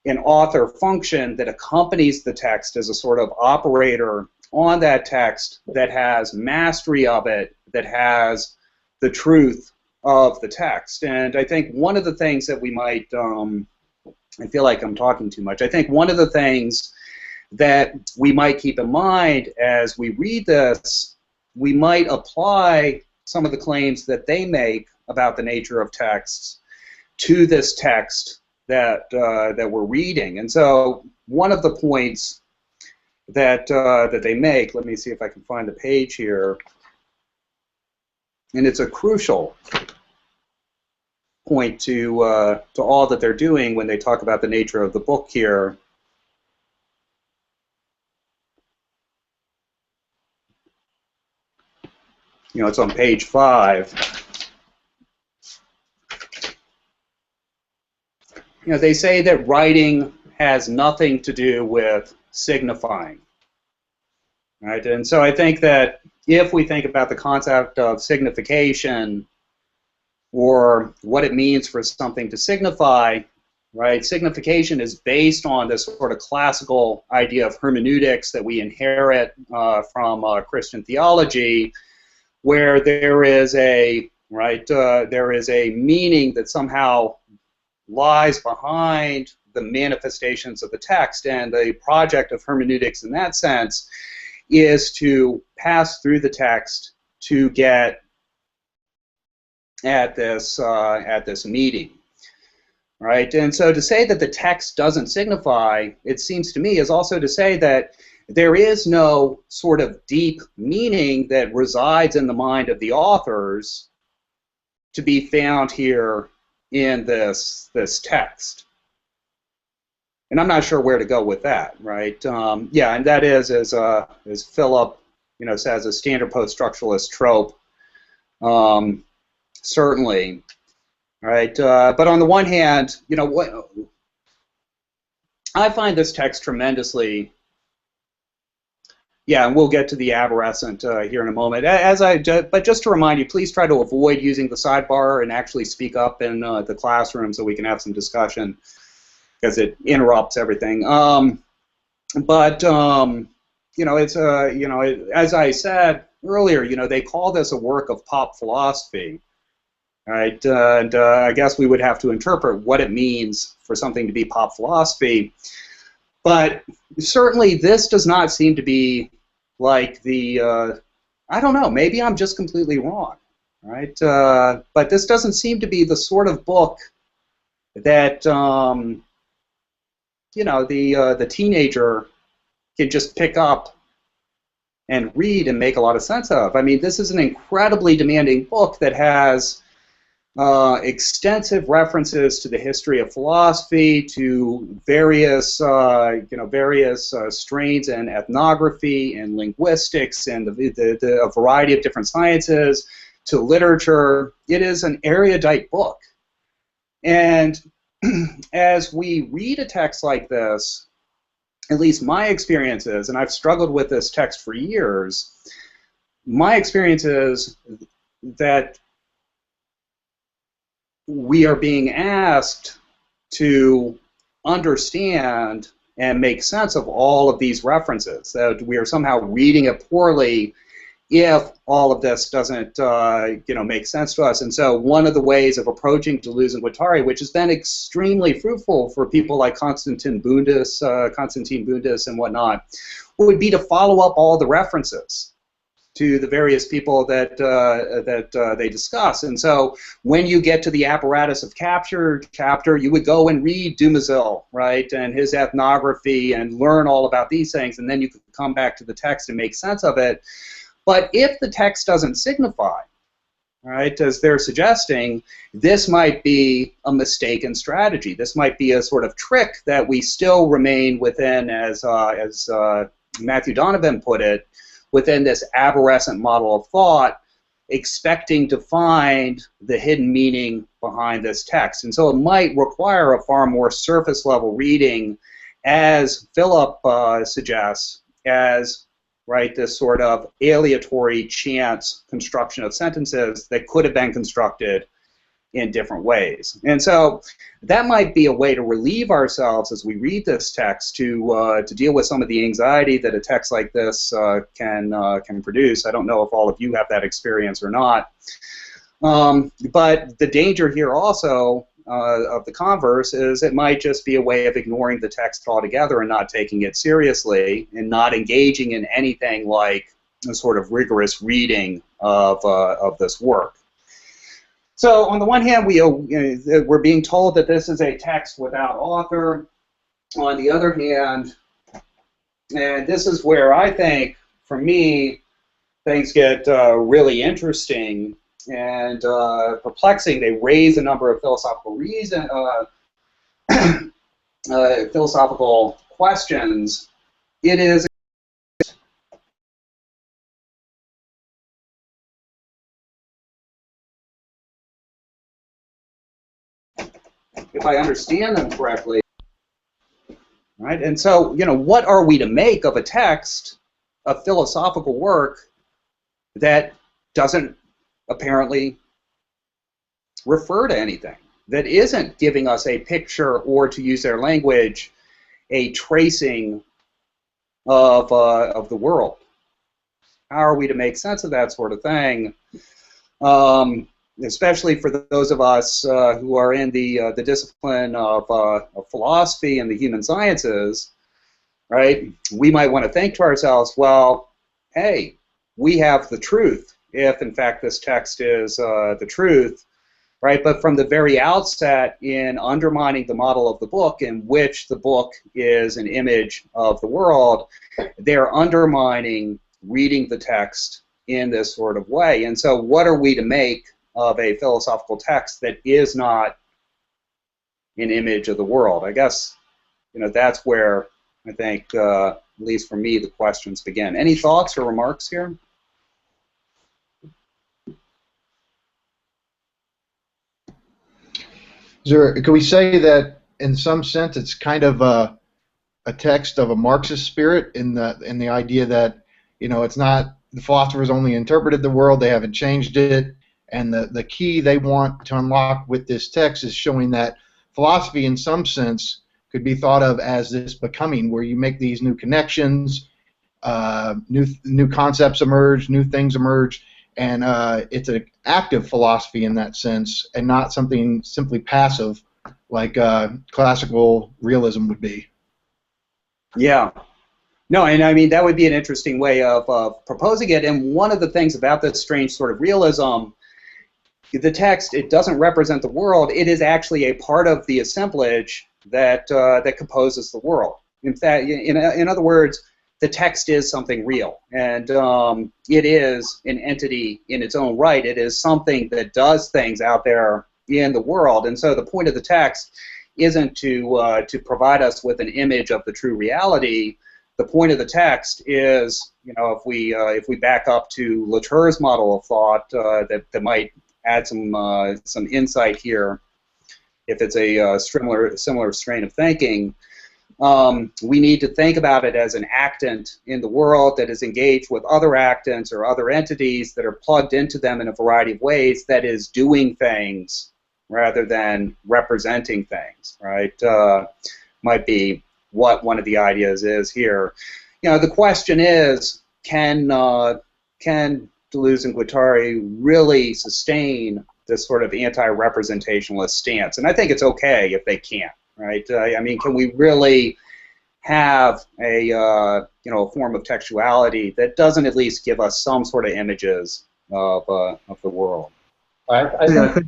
an author function that accompanies the text as a sort of operator on that text that has mastery of it, that has the truth of the text. And I think one of the things that we might, I feel like I'm talking too much, I think one of the things that we might keep in mind as we read this, we might apply some of the claims that they make about the nature of texts to this text that we're reading. And so one of the points that they make. Let me see if I can find the page here. And it's a crucial point to all that they're doing when they talk about the nature of the book here. You know, it's on page 5. You know, they say that writing has nothing to do with signifying, right? And so I think that if we think about the concept of signification or what it means for something to signify, right? Signification is based on this sort of classical idea of hermeneutics that we inherit from Christian theology, where there is a there is a meaning that somehow lies behind the manifestations of the text, and the project of hermeneutics in that sense is to pass through the text to get at this meaning, right? And so to say that the text doesn't signify, it seems to me, is also to say that there is no sort of deep meaning that resides in the mind of the authors to be found here in this text. And I'm not sure where to go with that, right? Yeah, and that is, as Philip, you know, says, a standard post-structuralist trope, certainly, right? But on the one hand, you know, I find this text tremendously. Yeah, and we'll get to the aberrant here in a moment. But just to remind you, please try to avoid using the sidebar and actually speak up in the classroom so we can have some discussion, because it interrupts everything. You know, it's you know, as I said earlier, you know, they call this a work of pop philosophy, right? And I guess we would have to interpret what it means for something to be pop philosophy. But certainly, this does not seem to be like the, I don't know, maybe I'm just completely wrong, right? But this doesn't seem to be the sort of book that, you know, the teenager can just pick up and read and make a lot of sense of. I mean, this is an incredibly demanding book that has extensive references to the history of philosophy, to various, you know, various strains in ethnography and linguistics and a variety of different sciences, to literature. It is an erudite book. And as we read a text like this, at least my experience is, and I've struggled with this text for years, my experience is that we are being asked to understand and make sense of all of these references, that we are somehow reading it poorly if all of this doesn't you know, make sense to us. And so one of the ways of approaching Deleuze and Guattari, which has been extremely fruitful for people like Constantine Bundis and whatnot, would be to follow up all the references to the various people that they discuss. And so when you get to the apparatus of capture chapter, you would go and read Dumézil, right, and his ethnography, and learn all about these things, and then you could come back to the text and make sense of it. But if the text doesn't signify, right, as they're suggesting, this might be a mistaken strategy. This might be a sort of trick that we still remain within, as Matthew Donovan put it, within this aberrant model of thought, expecting to find the hidden meaning behind this text. And so it might require a far more surface level reading, as Philip suggests, as, right, this sort of aleatory chance construction of sentences that could have been constructed in different ways. And so that might be a way to relieve ourselves as we read this text, to deal with some of the anxiety that a text like this can produce. I don't know if all of you have that experience or not. But the danger here also of the converse is it might just be a way of ignoring the text altogether and not taking it seriously, and not engaging in anything like a sort of rigorous reading of this work. So on the one hand, we're being told that this is a text without author. On the other hand, And this is where I think, for me, things get really interesting and perplexing. They raise a number of philosophical philosophical questions. It is if I understand them correctly, right? And so, what are we to make of a text, a philosophical work that doesn't apparently refer to anything, that isn't giving us a picture, or, to use their language, a tracing of the world? How are we to make sense of that sort of thing? Especially for those of us who are in the discipline of philosophy and the human sciences, right? We might want to think to ourselves, well, hey, we have the truth, if in fact this text is the truth, right? But from the very outset, in undermining the model of the book, in which the book is an image of the world, they're undermining reading the text in this sort of way. And so what are we to make of a philosophical text that is not an image of the world? I guess, that's where I think, at least for me, the questions begin. Any thoughts or remarks here? Can we say that in some sense it's kind of a text of a Marxist spirit in the idea that it's not the philosophers only interpreted the world, they haven't changed it, and the key they want to unlock with this text is showing that philosophy in some sense could be thought of as this becoming, where you make these new connections, new concepts emerge, new things emerge, and it's an active philosophy in that sense, and not something simply passive like classical realism would be. Yeah. No, and I mean, that would be an interesting way of proposing it. And one of the things about this strange sort of realism, the text, it doesn't represent the world. It is actually a part of the assemblage that composes the world. In fact, in other words, the text is something real, and it is an entity in its own right. It is something that does things out there in the world. And so the point of the text isn't to provide us with an image of the true reality. The point of the text is, if we back up to Latour's model of thought, that might add some insight here, if it's a similar strain of thinking. We need to think about it as an actant in the world that is engaged with other actants or other entities that are plugged into them in a variety of ways, that is doing things rather than representing things, right? Might be what one of the ideas is here. The question is, can Deleuze and Guattari really sustain this sort of anti-representationalist stance? And I think it's okay if they can't, right? I mean, can we really have a form of textuality that doesn't at least give us some sort of images of the world? I think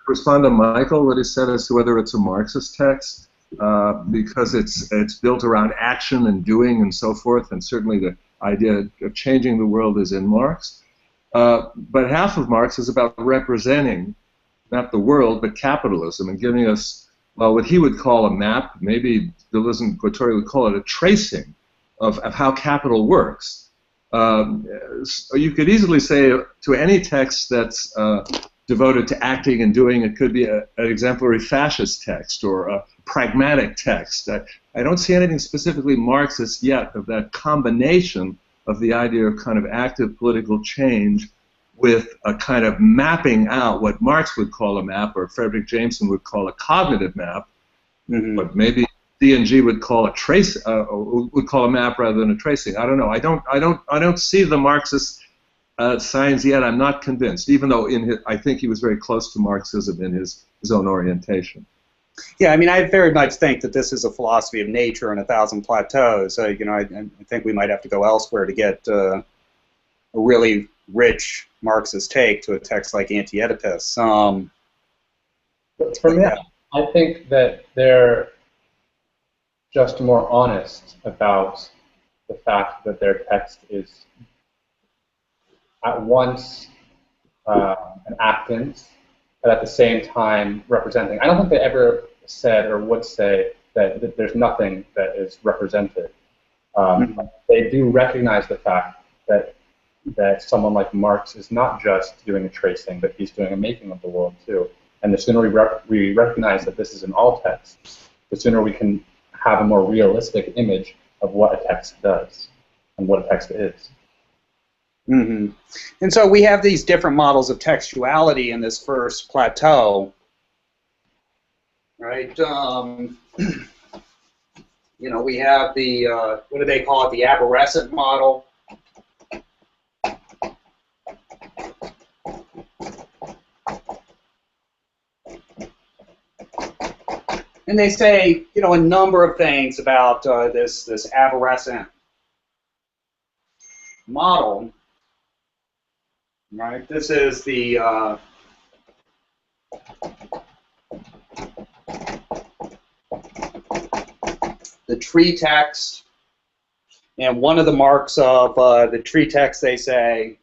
respond to Michael, what he said as to whether it's a Marxist text, because it's built around action and doing and so forth, and certainly the idea of changing the world is in Marx. But half of Marx is about representing not the world, but capitalism, and giving us, well, what he would call a map. Maybe Deleuze and Guattari would call it a tracing of how capital works. So you could easily say to any text that's devoted to acting and doing, it could be an exemplary fascist text or a pragmatic text. I don't see anything specifically Marxist yet of that combination of the idea of kind of active political change with a kind of mapping out what Marx would call a map, or Frederick Jameson would call a cognitive map, but maybe D&G would call a trace, would call a map rather than a tracing. I don't know. I don't see the Marxist signs yet. I'm not convinced, even though I think he was very close to Marxism in his own orientation. Yeah, I mean, I very much think that this is a philosophy of nature and 1,000 plateaus. I think we might have to go elsewhere to get a really rich Marxist take to a text like Anti-Oedipus. But for me, I think that they're just more honest about the fact that their text is at once an actant, but at the same time representing. I don't think they ever said or would say that there's nothing that is represented. They do recognize the fact that someone like Marx is not just doing a tracing, but he's doing a making of the world too. And the sooner we recognize that this is in all texts, the sooner we can have a more realistic image of what a text does and what a text is. Mm-hmm. And so we have these different models of textuality in this first plateau, right? You know, we have the, what do they call it, the arborescent model. And they say, you know, a number of things about this arborescent model, right? This is the tree text, and one of the marks of the tree text, they say,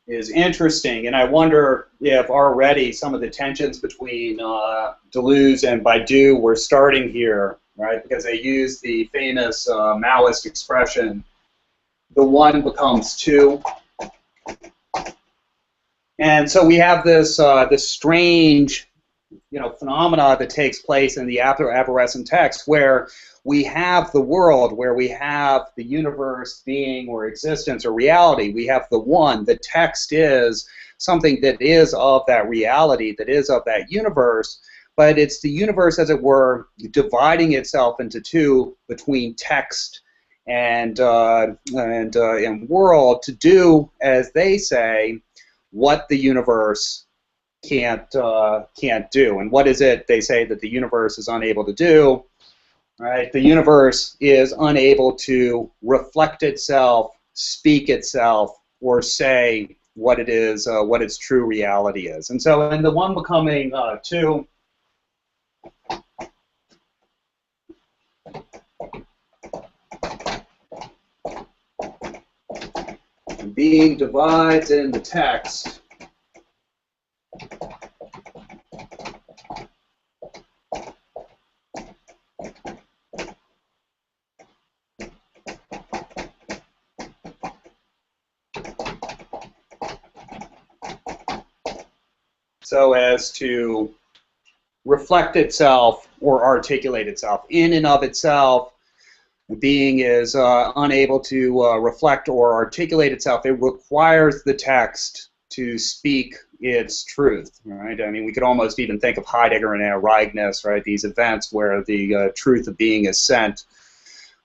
is interesting, and I wonder if already some of the tensions between Deleuze and Baidu were starting here, right? Because they use the famous Maoist expression, the one becomes two. And so we have this this strange, you know, phenomena that takes place in the arborescent text, where we have the world, where we have the universe, being, or existence, or reality. We have the one. The text is something that is of that reality, that is of that universe, but it's the universe, as it were, dividing itself into two between text and world to do, as they say, what the universe can't do. And what is it they say that the universe is unable to do? Right? The universe is unable to reflect itself, speak itself, or say what it is, what its true reality is. And so in the one becoming two, being divides in the text. So as to reflect itself or articulate itself. In and of itself, being is unable to reflect or articulate itself. It requires the text to speak its truth, right? I mean, we could almost even think of Heidegger and Ereigness, right? These events where the truth of being is sent.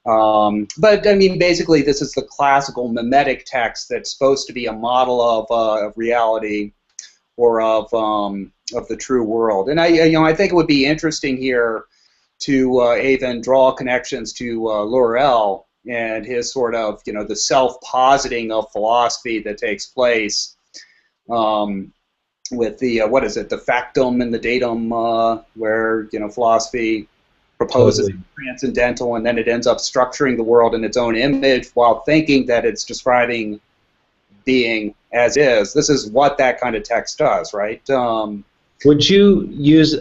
But I mean, basically, this is the classical mimetic text that's supposed to be a model of reality, or of the true world. And I think it would be interesting here to even draw connections to Laurel and his sort of, you know, the self-positing of philosophy that takes place with the what is it, the factum and the datum, where, you know, philosophy proposes transcendental, and then it ends up structuring the world in its own image while thinking that it's describing being as is. This is what that kind of text does, right? Would you use,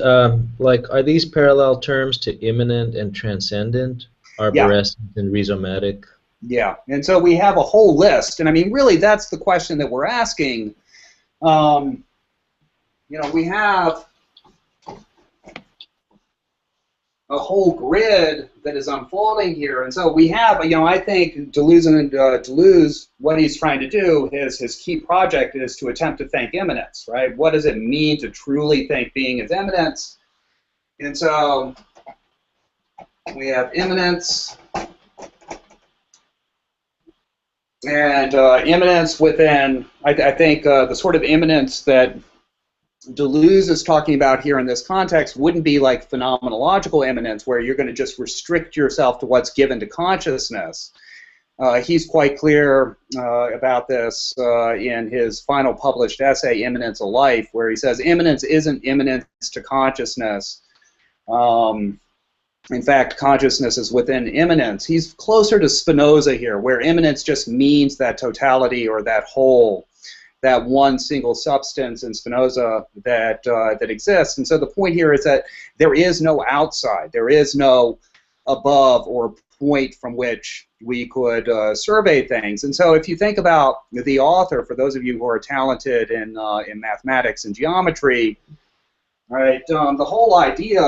like, are these parallel terms to immanent and transcendent, arborescent and rhizomatic? Yeah, and so we have a whole list, and I mean, really, that's the question that we're asking. You know, we have a whole grid that is unfolding here, and so we have, you know, I think Deleuze, what he's trying to do, his key project is to attempt to think immanence, right? What does it mean to truly think being is immanence? And so we have immanence, and immanence within, I think the sort of immanence that Deleuze is talking about here in this context wouldn't be like phenomenological immanence, where you're going to just restrict yourself to what's given to consciousness. He's quite clear about this in his final published essay, Immanence of Life, where he says immanence isn't immanence to consciousness. in fact, consciousness is within immanence. He's closer to Spinoza here, where immanence just means that totality or that whole, that one single substance in Spinoza that that exists. And so the point here is that there is no outside, there is no above or point from which we could survey things. And so if you think about the author, for those of you who are talented in mathematics and geometry, right, the whole idea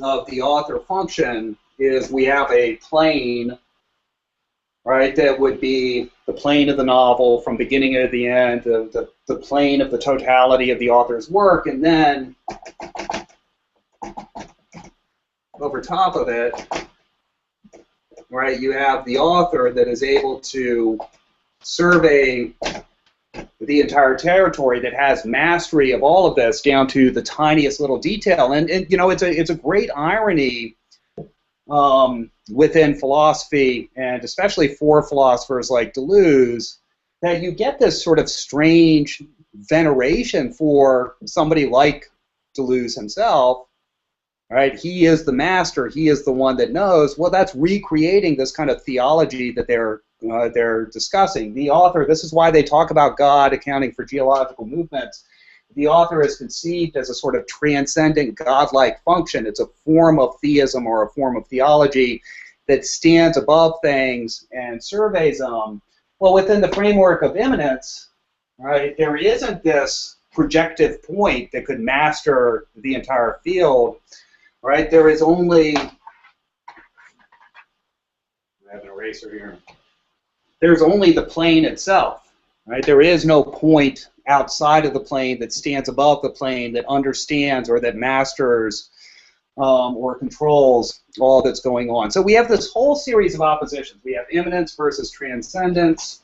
of the author function is we have a plane, right, that would be the plane of the novel from beginning to the end, the plane of the totality of the author's work, and then over top of it, right, you have the author that is able to survey the entire territory, that has mastery of all of this down to the tiniest little detail. And you know, it's a great irony within philosophy, and especially for philosophers like Deleuze, that you get this sort of strange veneration for somebody like Deleuze himself. Right? He is the master. He is the one that knows. Well, that's recreating this kind of theology that they're discussing. The author, this is why they talk about God accounting for geological movements. The author is conceived as a sort of transcendent godlike function. It's a form of theism or a form of theology that stands above things and surveys them. Well, within the framework of immanence, right, there isn't this projective point that could master the entire field. Right, there is only, I have an eraser here. There's only the plane itself. Right, there is no point outside of the plane that stands above the plane that understands or that masters or controls all that's going on. So we have this whole series of oppositions. We have immanence versus transcendence.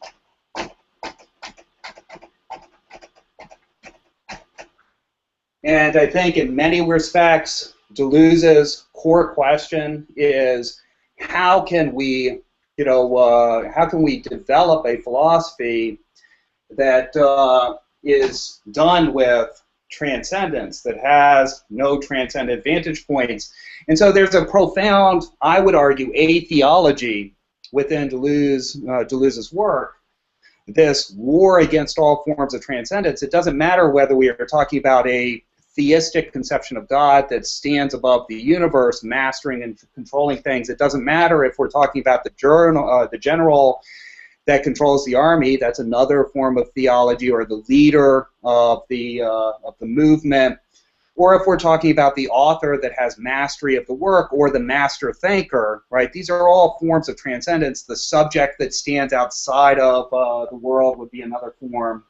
And I think in many respects, Deleuze's core question is, how can we, how can we develop a philosophy that is done with transcendence, that has no transcendent vantage points? And so there's a profound, I would argue, atheology within Deleuze's work, this war against all forms of transcendence. It doesn't matter whether we are talking about a theistic conception of God that stands above the universe, mastering and controlling things. It doesn't matter if we're talking about the general that controls the army. That's another form of theology, or the leader of the movement. Or if we're talking about the author that has mastery of the work, or the master thinker, right? These are all forms of transcendence. The subject that stands outside of the world would be another form.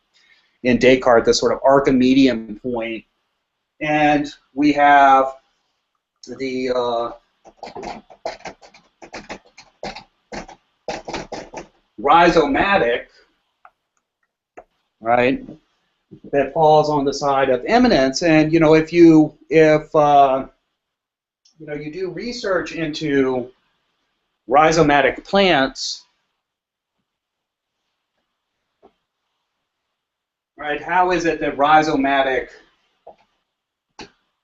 In Descartes, the sort of Archimedean point. And we have the rhizomatic, right, that falls on the side of immanence. And if you do research into rhizomatic plants, right, how is it that rhizomatic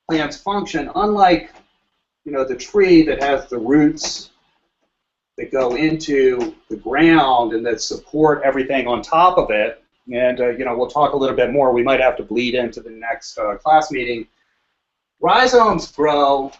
plants function, unlike the tree that has the roots that go into the ground and that support everything on top of it? And we'll talk a little bit more. We might have to bleed into the next class meeting. Rhizomes grow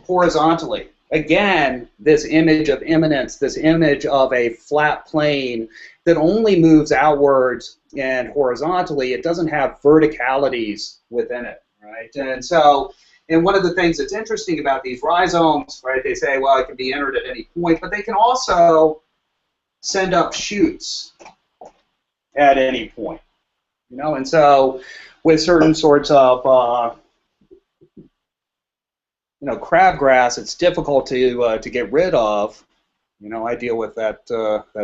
horizontally. Again, this image of immanence, this image of a flat plane that only moves outwards and horizontally. It doesn't have verticalities within it, right? And so, and one of the things that's interesting about these rhizomes, right, they say, well, it can be entered at any point, but they can also send up shoots at any point, and so with certain sorts of crabgrass, it's difficult to get rid of. I deal with that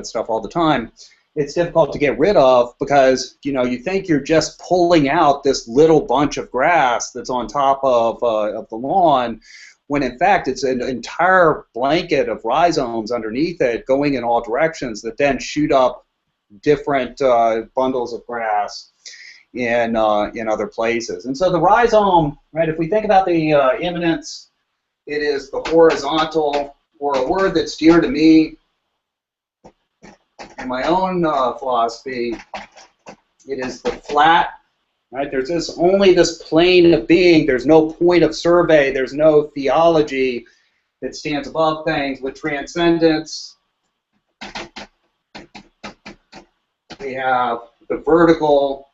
stuff all the time. It's difficult to get rid of because you think you're just pulling out this little bunch of grass that's on top of the lawn, when in fact it's an entire blanket of rhizomes underneath it going in all directions that then shoot up different bundles of grass. in other places. And so the rhizome, right? If we think about the immanence, it is the horizontal, or a word that's dear to me in my own philosophy. It is the flat. Right? There's only this plane of being. There's no point of survey. There's no theology that stands above things. With transcendence, we have the vertical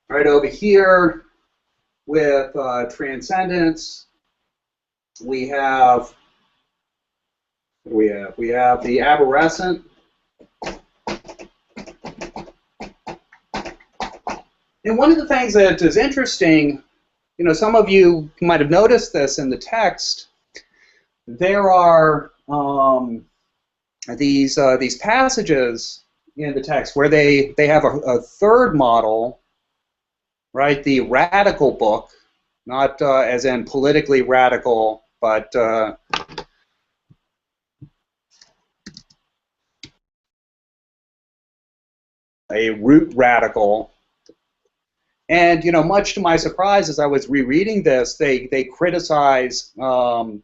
right over here. With transcendence, we have the aberrescent. And one of the things that is interesting, some of you might have noticed this in the text. There are these passages in the text where they have a third model, right? The radical book, not as in politically radical, but a root radical. And much to my surprise, as I was rereading this, they criticize Burroughs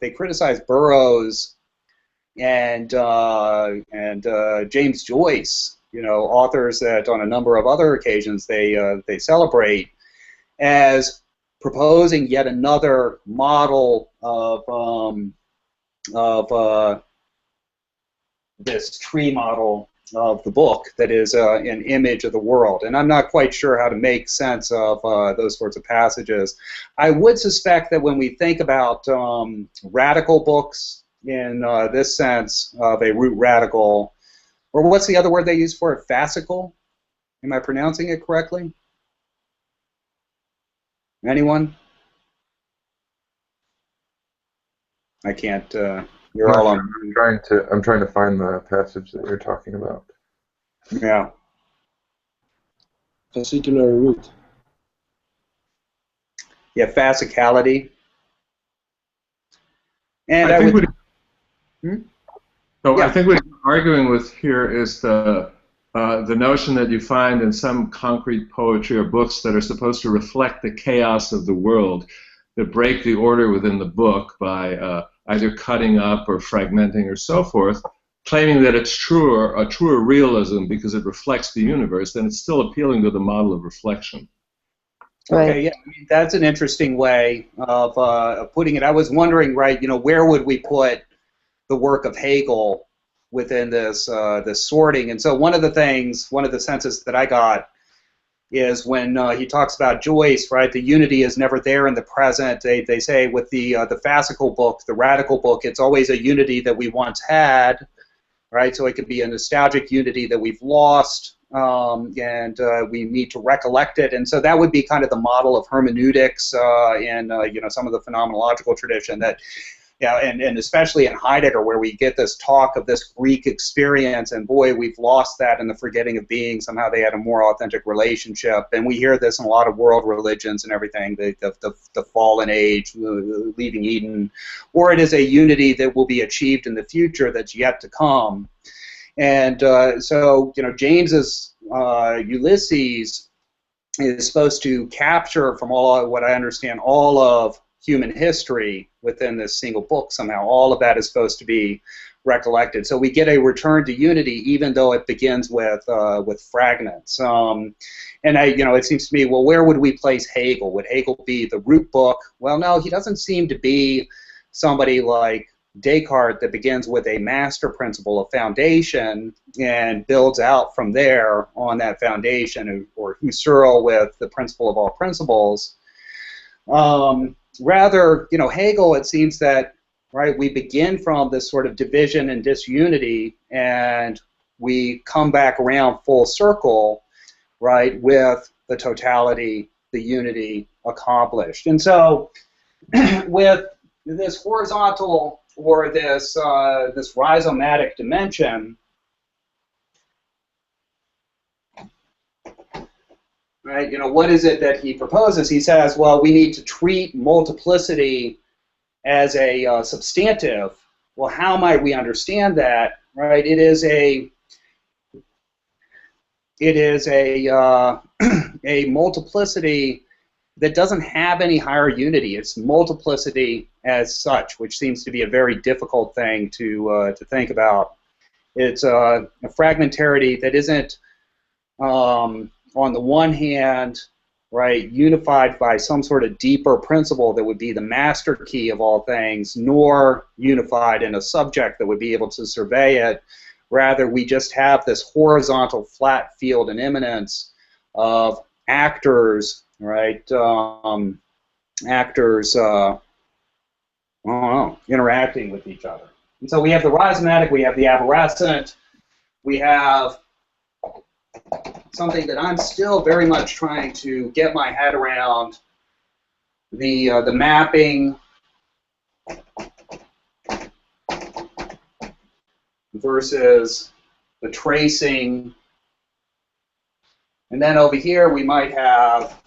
and James Joyce, authors that on a number of other occasions they celebrate as proposing yet another model of this tree model of the book that is an image of the world. And I'm not quite sure how to make sense of those sorts of passages. I would suspect that when we think about radical books in this sense of a root radical, or what's the other word they use for it? Fascicle? Am I pronouncing it correctly? Anyone? I can't. You're all on. I'm trying to find the passage that you're talking about. Yeah. Fascicular root. Yeah, fascicality. And I think Yeah. I think what we're arguing with here is the notion that you find in some concrete poetry or books that are supposed to reflect the chaos of the world, that break the order within the book by either cutting up or fragmenting or so forth, claiming that it's truer, a truer realism because it reflects the universe, then it's still appealing to the model of reflection. Okay, yeah, I mean, that's an interesting way of putting it. I was wondering, right, where would we put the work of Hegel within this sorting? And so one of the senses that I got is when he talks about Joyce, right? The unity is never there in the present. They say with the fascicle book, the radical book, it's always a unity that we once had, right? So it could be a nostalgic unity that we've lost, and we need to recollect it. And so that would be kind of the model of hermeneutics in some of the phenomenological tradition that. Yeah, and especially in Heidegger, where we get this talk of this Greek experience, and boy, we've lost that in the forgetting of being. Somehow they had a more authentic relationship, and we hear this in a lot of world religions and everything, the fallen age, leaving Eden, or it is a unity that will be achieved in the future that's yet to come. And so, James's Ulysses is supposed to capture, from what I understand, all of human history within this single book somehow. All of that is supposed to be recollected. So we get a return to unity, even though it begins with fragments. And it seems to me, well, where would we place Hegel? Would Hegel be the root book? Well, no, he doesn't seem to be somebody like Descartes that begins with a master principle, a foundation, and builds out from there on that foundation, or Husserl with the principle of all principles. Rather, Hegel, it seems that, right, we begin from this sort of division and disunity, and we come back around full circle, right, with the totality, the unity accomplished. And so, with this horizontal or this rhizomatic dimension, right? What is it that he proposes? He says, well, we need to treat multiplicity as a substantive. Well, how might we understand that? Right? It is a a multiplicity that doesn't have any higher unity. It's multiplicity as such, which seems to be a very difficult thing to think about. It's a fragmentarity that isn't, on the one hand, right, unified by some sort of deeper principle that would be the master key of all things, nor unified in a subject that would be able to survey it. Rather, we just have this horizontal flat field and immanence of actors, right? Actors, I don't know, interacting with each other. And so we have the rhizomatic, we have the arborescent, we have something that I'm still very much trying to get my head around, the mapping versus the tracing. And then over here we might have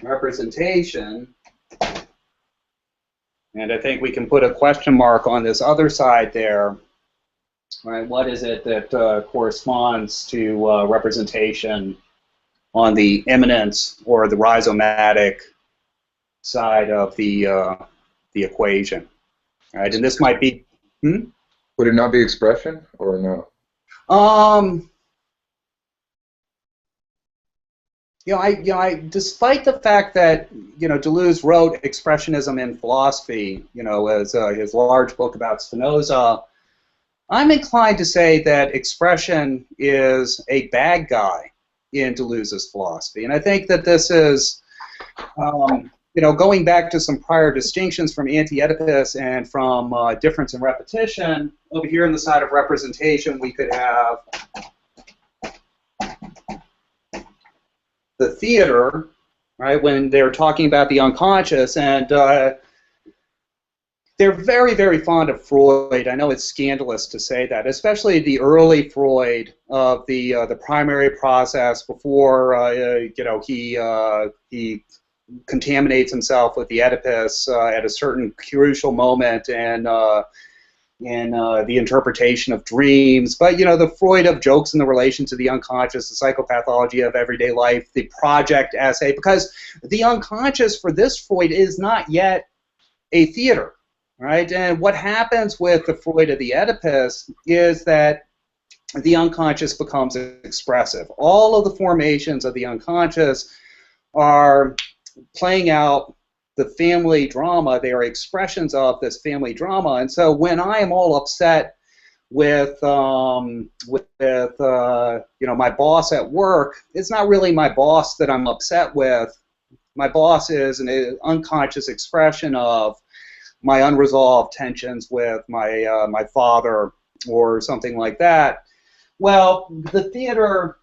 representation. And I think we can put a question mark on this other side there. Right? What is it that corresponds to representation on the immanence or the rhizomatic side of the equation? Right? And this might be. Would it not be expression or no? Despite the fact that Deleuze wrote Expressionism in Philosophy, as his large book about Spinoza, I'm inclined to say that expression is a bad guy in Deleuze's philosophy, and I think that this is, going back to some prior distinctions from anti-Oedipus and from difference in repetition. Over here on the side of representation, we could have the theater, right, when they're talking about the unconscious, and they're very, very fond of Freud. I know it's scandalous to say that, especially the early Freud of the primary process before he contaminates himself with the Oedipus at a certain crucial moment in the interpretation of dreams. But the Freud of jokes in the relation to the unconscious, the psychopathology of everyday life, the project essay, because the unconscious for this Freud is not yet a theater, right? And what happens with the Freud of the Oedipus is that the unconscious becomes expressive. All of the formations of the unconscious are playing out the family drama. They are expressions of this family drama. And so when I am all upset with my boss at work, it's not really my boss that I'm upset with. My boss is an unconscious expression of my unresolved tensions with my father or something like that. Well, the theater,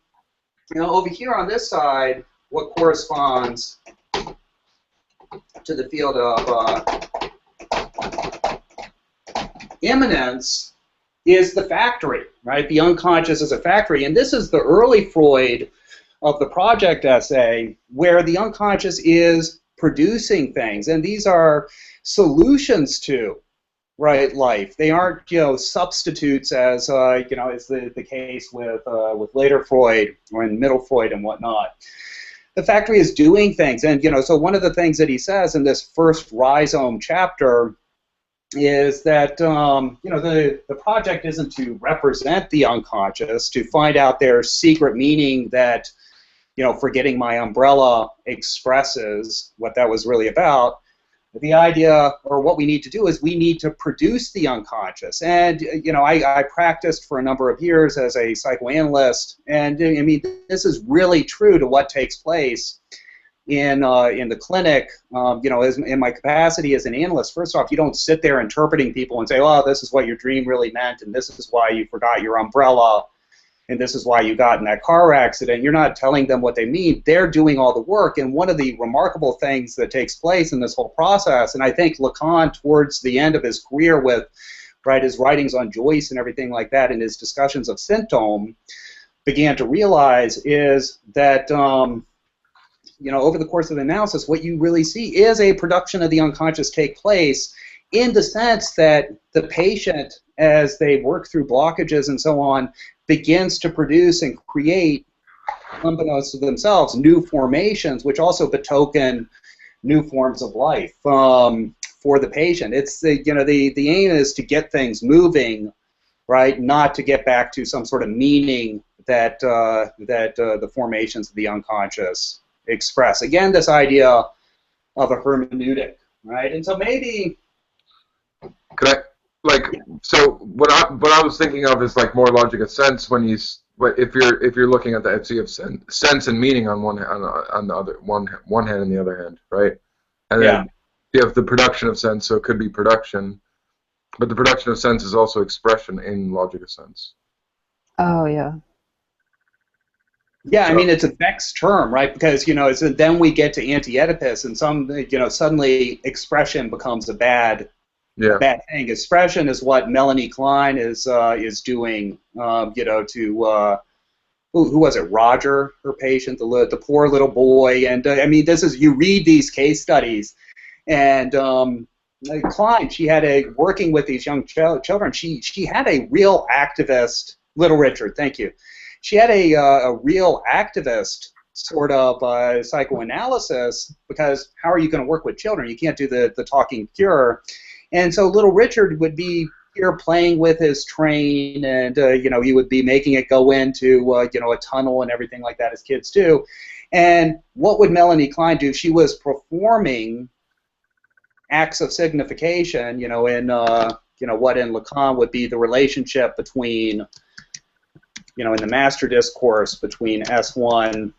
over here on this side, what corresponds to the field of immanence is the factory, right? The unconscious is a factory, and this is the early Freud of the project essay, where the unconscious is producing things, and these are solutions to life. They aren't substitutes, as is the case with later Freud or in middle Freud and whatnot. The factory is doing things, and so one of the things that he says in this first rhizome chapter is that the project isn't to represent the unconscious, to find out their secret meaning that forgetting my umbrella expresses what that was really about. The idea, or what we need to do, is we need to produce the unconscious. And I practiced for a number of years as a psychoanalyst, and I mean, this is really true to what takes place in the clinic. As in my capacity as an analyst, first off, you don't sit there interpreting people and say, "Oh, this is what your dream really meant, and this is why you forgot your umbrella, and this is why you got in that car accident." You're not telling them what they mean. They're doing all the work. And one of the remarkable things that takes place in this whole process, and I think Lacan, towards the end of his career with his writings on Joyce and everything like that, and his discussions of symptom, began to realize is that over the course of the analysis, what you really see is a production of the unconscious take place, in the sense that the patient as they work through blockages and so on, begins to produce and create, unbeknownst to themselves, new formations, which also betoken new forms of life for the patient. It's the aim is to get things moving, right? Not to get back to some sort of meaning that the formations of the unconscious express. Again, this idea of a hermeneutic, right? And so maybe. Could I, like, so what I was thinking of is like more logic of sense when if you're looking at the idea of sense and meaning on one hand and the other hand, right? And then you have the production of sense, so it could be production, but the production of sense is also expression in logic of sense. Oh yeah. Yeah, I mean it's a vexed term, right? Because then we get to anti-Oedipus, and suddenly expression becomes a bad thing. Expression is what Melanie Klein is doing, to who was it? Roger, her patient, the poor little boy, and I mean you read these case studies, and Klein, she had working with these young children. She had a real activist. Little Richard, thank you. She had a real activist sort of psychoanalysis, because how are you going to work with children? You can't do the talking cure. And so little Richard would be here playing with his train, and he would be making it go into a tunnel and everything like that, as kids do. And what would Melanie Klein do? She was performing acts of signification, in what in Lacan would be the relationship between, in the master discourse between S1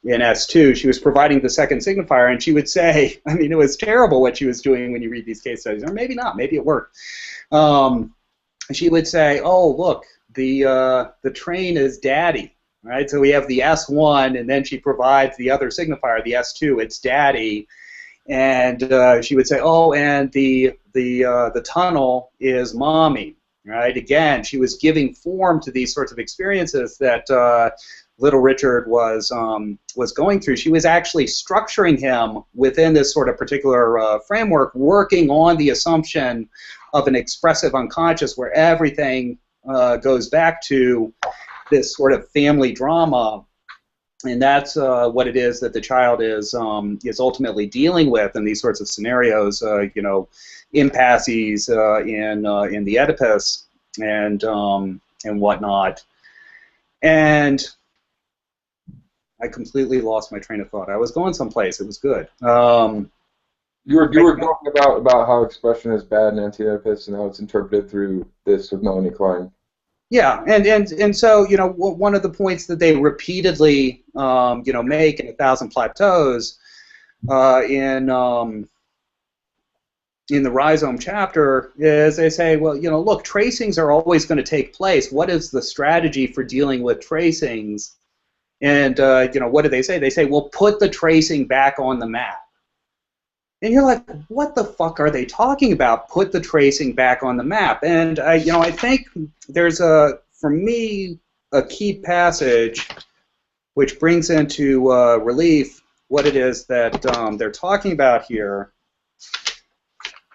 and S2, she was providing the second signifier, and she would say, I mean, it was terrible what she was doing when you read these case studies, or maybe not, maybe it worked. She would say, oh, look, the train is daddy, right? So we have the S1, and then she provides the other signifier, the S2, it's daddy, and she would say, oh, and the tunnel is mommy. Right? Again, she was giving form to these sorts of experiences that little Richard was going through. She was actually structuring him within this sort of particular framework, working on the assumption of an expressive unconscious where everything goes back to this sort of family drama, and that's what it is that the child is ultimately dealing with in these sorts of scenarios. Impasses in the Oedipus and whatnot. And I completely lost my train of thought. I was going someplace. It was good. You were talking about how expression is bad in anti-Oedipus and how it's interpreted through this with Melanie Klein. Yeah, and so one of the points that they repeatedly make in 1,000 Plateaus in the rhizome chapter is they say, well, look, tracings are always going to take place. What is the strategy for dealing with tracings? And what do they say? They say, well, put the tracing back on the map. And you're like, what the fuck are they talking about? Put the tracing back on the map. And I think there's for me, a key passage which brings into relief what it is that they're talking about here.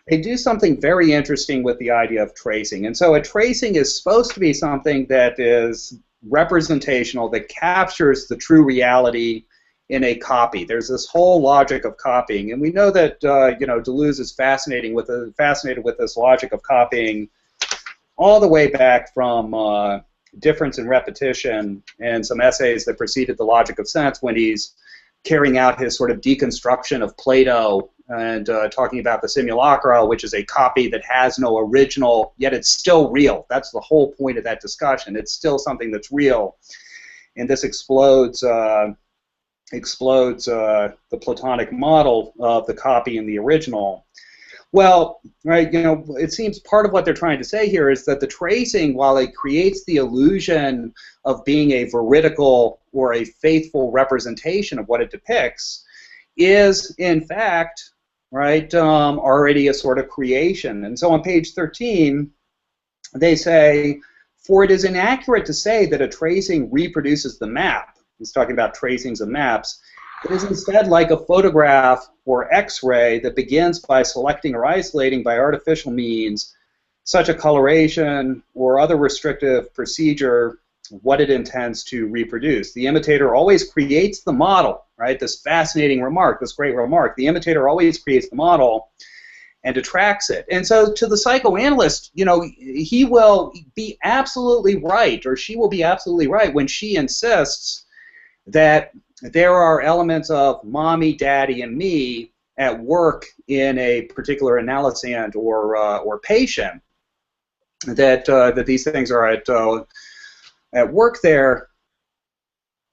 They do something very interesting with the idea of tracing. And so a tracing is supposed to be something that is representational, that captures the true reality in a copy. There's this whole logic of copying, and we know that Deleuze is fascinated with this logic of copying all the way back from Difference and Repetition and some essays that preceded the logic of sense, when he's carrying out his sort of deconstruction of Plato and talking about the simulacra, which is a copy that has no original, yet it's still real. That's the whole point of that discussion. It's still something that's real, and this explodes the Platonic model of the copy and the original. Well, right, it seems part of what they're trying to say here is that the tracing, while it creates the illusion of being a veridical or a faithful representation of what it depicts, is in fact, right, already a sort of creation. And so on page 13, they say, for it is inaccurate to say that a tracing reproduces the map. He's talking about tracings of maps. It is instead like a photograph or X-ray that begins by selecting or isolating by artificial means such a coloration or other restrictive procedure what it intends to reproduce. The imitator always creates the model, right? This fascinating remark, this great remark. The imitator always creates the model and detracts it. And so to the psychoanalyst, you know, he will be absolutely right, or she will be absolutely right when she insists that there are elements of mommy, daddy, and me at work in a particular analysand or patient, that these things are at work there,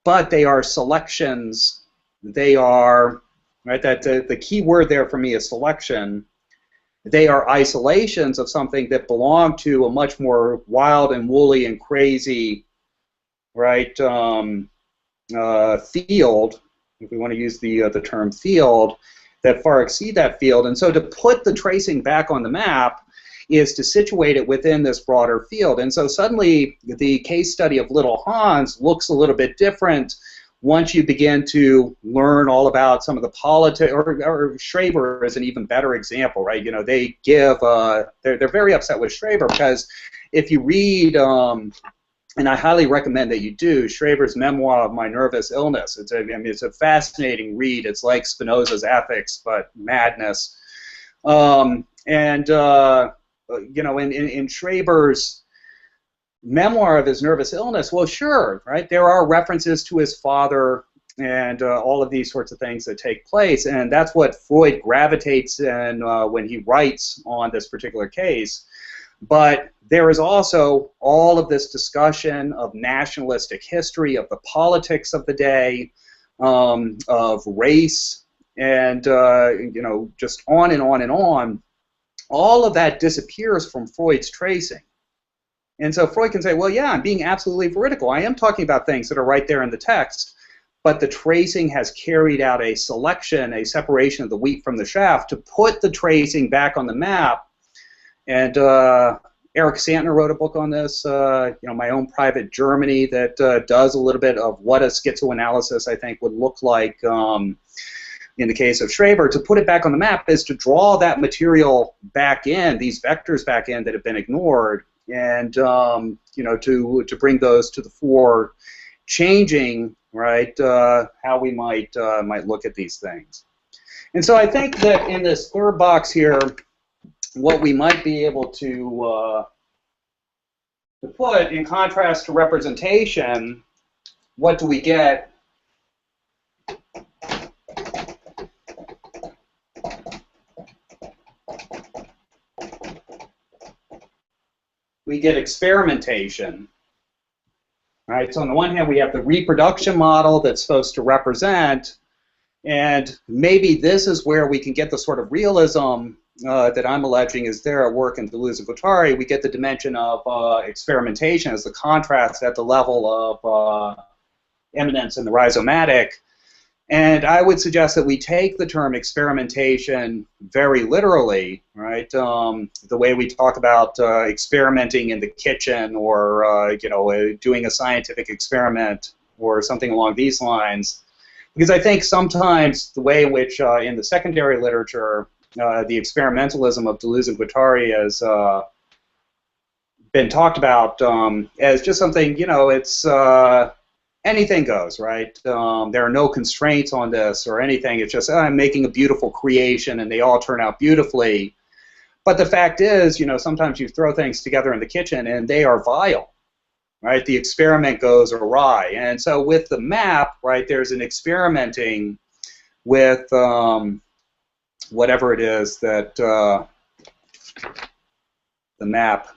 but they are selections. They are, right, that the key word there for me is selection. They are isolations of something that belong to a much more wild and woolly and crazy, right, field, if we want to use the term field, that far exceed that field. And so to put the tracing back on the map is to situate it within this broader field. And so suddenly the case study of Little Hans looks a little bit different once you begin to learn all about some of the politics, or Schreber is an even better example, right? You know, they give, they're very upset with Schreber because if you read, and I highly recommend that you do, Schreber's Memoir of My Nervous Illness. I mean, it's a fascinating read. It's like Spinoza's Ethics, but madness. You know, in Schreber's memoir of his nervous illness, well, sure, right? There are references to his father and all of these sorts of things that take place, and that's what Freud gravitates in when he writes on this particular case. But there is also all of this discussion of nationalistic history, of the politics of the day, of race, and you know, just on and on and on. All of that disappears from Freud's tracing. And so Freud can say, well, yeah, I'm being absolutely veridical. I am talking about things that are right there in the text, but the tracing has carried out a selection, a separation of the wheat from the chaff to put the tracing back on the map. And Eric Santner wrote a book on this, you know, My Own Private Germany, that does a little bit of what a schizoanalysis, I think, would look like in the case of Schreber. To put it back on the map is to draw that material back in, these vectors back in that have been ignored, and you know, to bring those to the fore, changing, right, how we might look at these things. And so I think that in this third box here, what we might be able to put in contrast to representation, what do we get? We get experimentation, right? So on the one hand, we have the reproduction model that's supposed to represent, and maybe this is where we can get the sort of realism that I'm alleging is there at work in Deleuze and Guattari. We get the dimension of experimentation as the contrast at the level of eminence in the rhizomatic. And I would suggest that we take the term experimentation very literally, right? The way we talk about experimenting in the kitchen, or you know, doing a scientific experiment or something along these lines. Because I think sometimes the way in which in the secondary literature the experimentalism of Deleuze and Guattari has been talked about as just something, you know, it's anything goes, right? There are no constraints on this or anything. It's just, I'm making a beautiful creation and they all turn out beautifully. But the fact is, you know, sometimes you throw things together in the kitchen and they are vile, right? The experiment goes awry. And so with the map, right, there's an experimenting with whatever it is that the map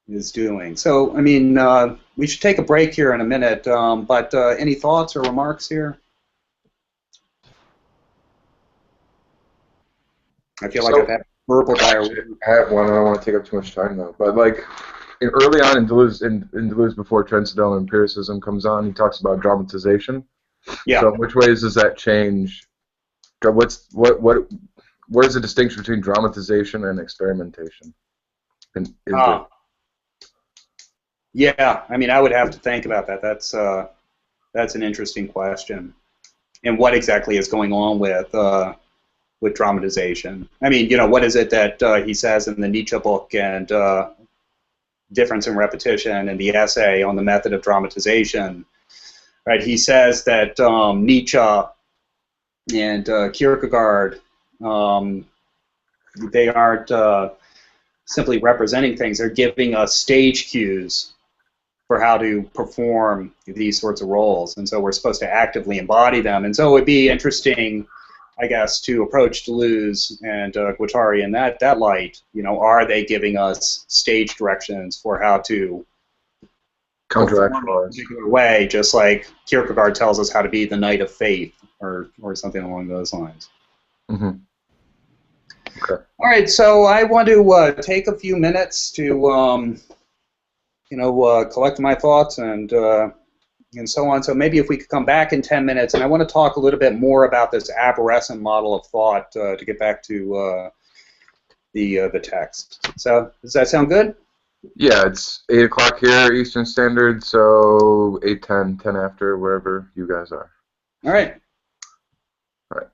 is doing. So, I mean, we should take a break here in a minute, but any thoughts or remarks here? I feel like I've had verbal diarrhea. I have one. I don't want to take up too much time, though. But, like, early on in Deleuze, before transcendental empiricism comes on, he talks about dramatization. Yeah. So in which ways does that change? Where's the distinction between dramatization and experimentation? And yeah, I mean, I would have to think about that. That's an interesting question. And what exactly is going on with with dramatization. I mean, what is it that he says in the Nietzsche book and Difference in Repetition and the essay on the method of dramatization? Right? He says that Nietzsche and Kierkegaard, they aren't simply representing things; they're giving us stage cues for how to perform these sorts of roles, and so we're supposed to actively embody them. And so it would be interesting, I guess, to approach Deleuze and Guattari in that light. Are they giving us stage directions for how to perform in a particular way, just like Kierkegaard tells us how to be the knight of faith, or something along those lines? Mm-hmm. Okay. All right, so I want to take a few minutes to collect my thoughts and so on. So maybe if we could come back in 10 minutes, and I want to talk a little bit more about this arborescent model of thought to get back to the text. So does that sound good? Yeah, it's 8 o'clock here, Eastern Standard, so 8:10, 10 after, wherever you guys are. All right. All right.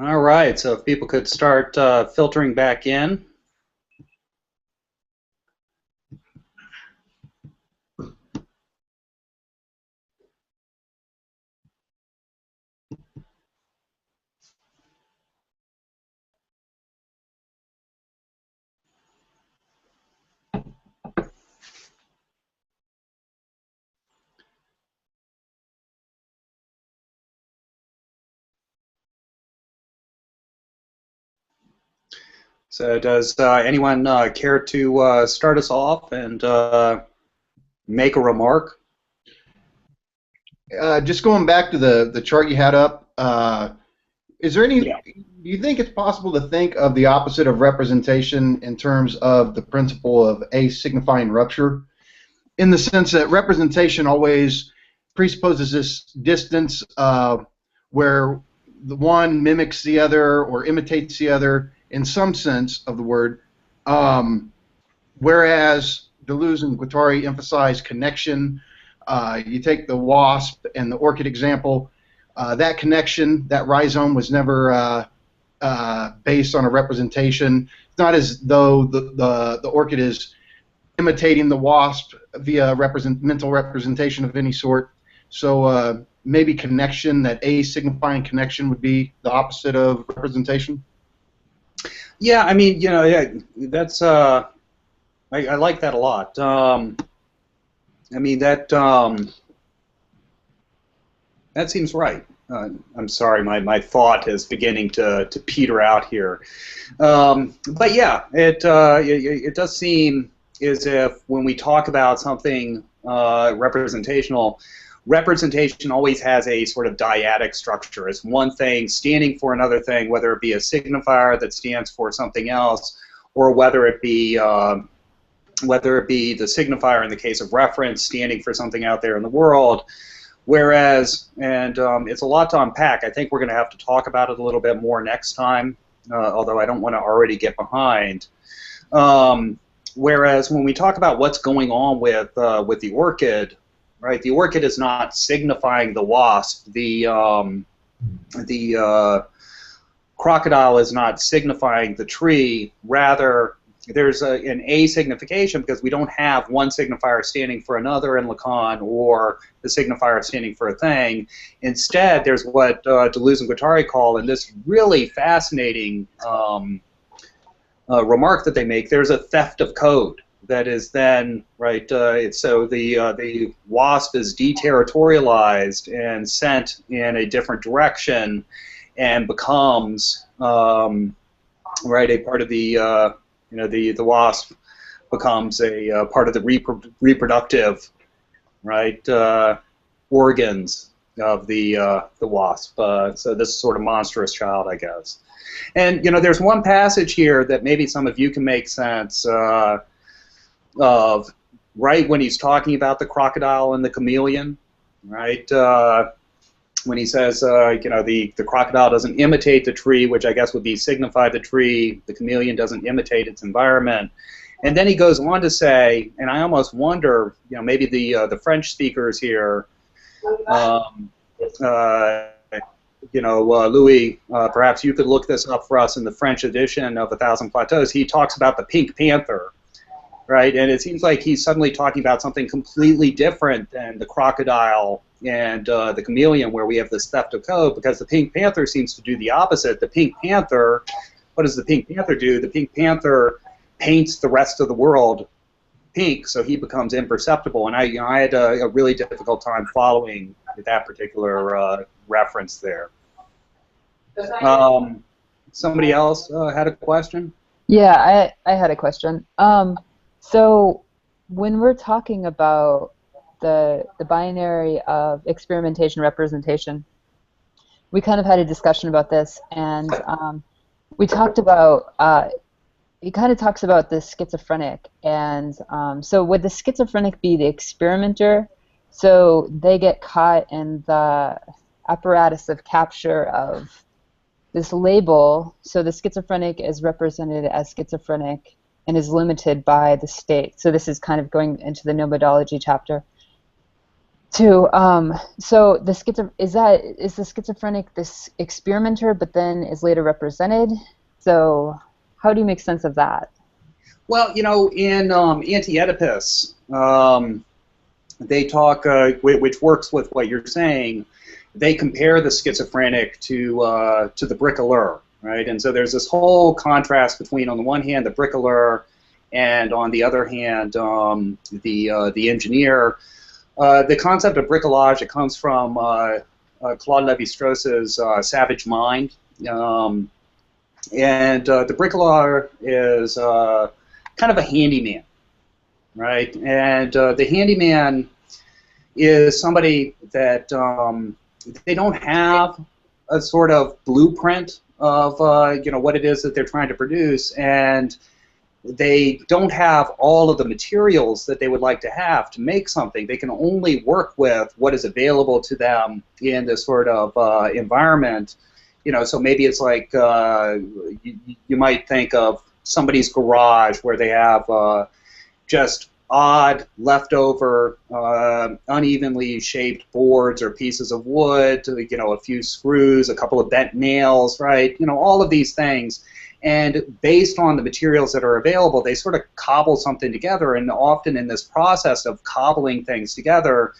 All right, so if people could start filtering back in. So does anyone care to start us off and make a remark? Just going back to the chart you had up, is there any? Yeah. Do you think it's possible to think of the opposite of representation in terms of the principle of signifying rupture, in the sense that representation always presupposes this distance where the one mimics the other or imitates the other in some sense of the word, whereas Deleuze and Guattari emphasize connection. You take the wasp and the orchid example. That connection, that rhizome, was never based on a representation. It's not as though the orchid is imitating the wasp via mental representation of any sort. So maybe connection, that signifying connection, would be the opposite of representation. Yeah, I mean, you know, yeah, that's I like that a lot. I mean, that seems right. I'm sorry, my thought is beginning to peter out here. But yeah, it does seem as if when we talk about something representational, representation always has a sort of dyadic structure. It's one thing standing for another thing, whether it be a signifier that stands for something else, or whether it be the signifier in the case of reference standing for something out there in the world. Whereas, and it's a lot to unpack. I think we're going to have to talk about it a little bit more next time, although I don't want to already get behind. Whereas when we talk about what's going on with the orchid, right? The orchid is not signifying the wasp. The crocodile is not signifying the tree. Rather, there's an signification because we don't have one signifier standing for another in Lacan, or the signifier standing for a thing. Instead, there's what Deleuze and Guattari call, in this really fascinating remark that they make, there's a theft of code. That is then, right, so the wasp is deterritorialized and sent in a different direction and becomes, right, a part of the, the wasp becomes a part of the reproductive, right, organs of the wasp. So this sort of monstrous child, I guess. And, there's one passage here that maybe some of you can make sense of, right when he's talking about the crocodile and the chameleon, right? When he says, the crocodile doesn't imitate the tree, which I guess would be signify the tree. The chameleon doesn't imitate its environment. And then he goes on to say, and I almost wonder, maybe the French speakers here, Louis, perhaps you could look this up for us in the French edition of 1,000 Plateaus. He talks about the pink panther. Right, and it seems like he's suddenly talking about something completely different than the crocodile and the chameleon, where we have this theft of code, because the pink panther seems to do the opposite. The pink panther, what does the pink panther do? The pink panther paints the rest of the world pink, so he becomes imperceptible. And I had a really difficult time following that particular reference there. Somebody else had a question? Yeah, I had a question. So when we're talking about the binary of experimentation representation, we kind of had a discussion about this, and we talked about it kind of talks about the schizophrenic, and so would the schizophrenic be the experimenter? So they get caught in the apparatus of capture of this label. So the schizophrenic is represented as schizophrenic and is limited by the state. So this is kind of going into the nomodology chapter. So the is the schizophrenic this experimenter, but then is later represented? So how do you make sense of that? Well, in Anti-Oedipus, they talk, which works with what you're saying. They compare the schizophrenic to the bricoleur, right? And so there's this whole contrast between, on the one hand, the bricoleur, and on the other hand, the engineer. The concept of bricolage, it comes from Claude Lévi-Strauss's Savage Mind. And the bricoleur is kind of a handyman, right? And the handyman is somebody that they don't have a sort of blueprint of what it is that they're trying to produce, and they don't have all of the materials that they would like to have to make something. They can only work with what is available to them in this sort of environment. So maybe it's like you might think of somebody's garage where they have just odd, leftover, unevenly shaped boards or pieces of wood, a few screws, a couple of bent nails, right? All of these things. And based on the materials that are available, they sort of cobble something together, and often in this process of cobbling things together,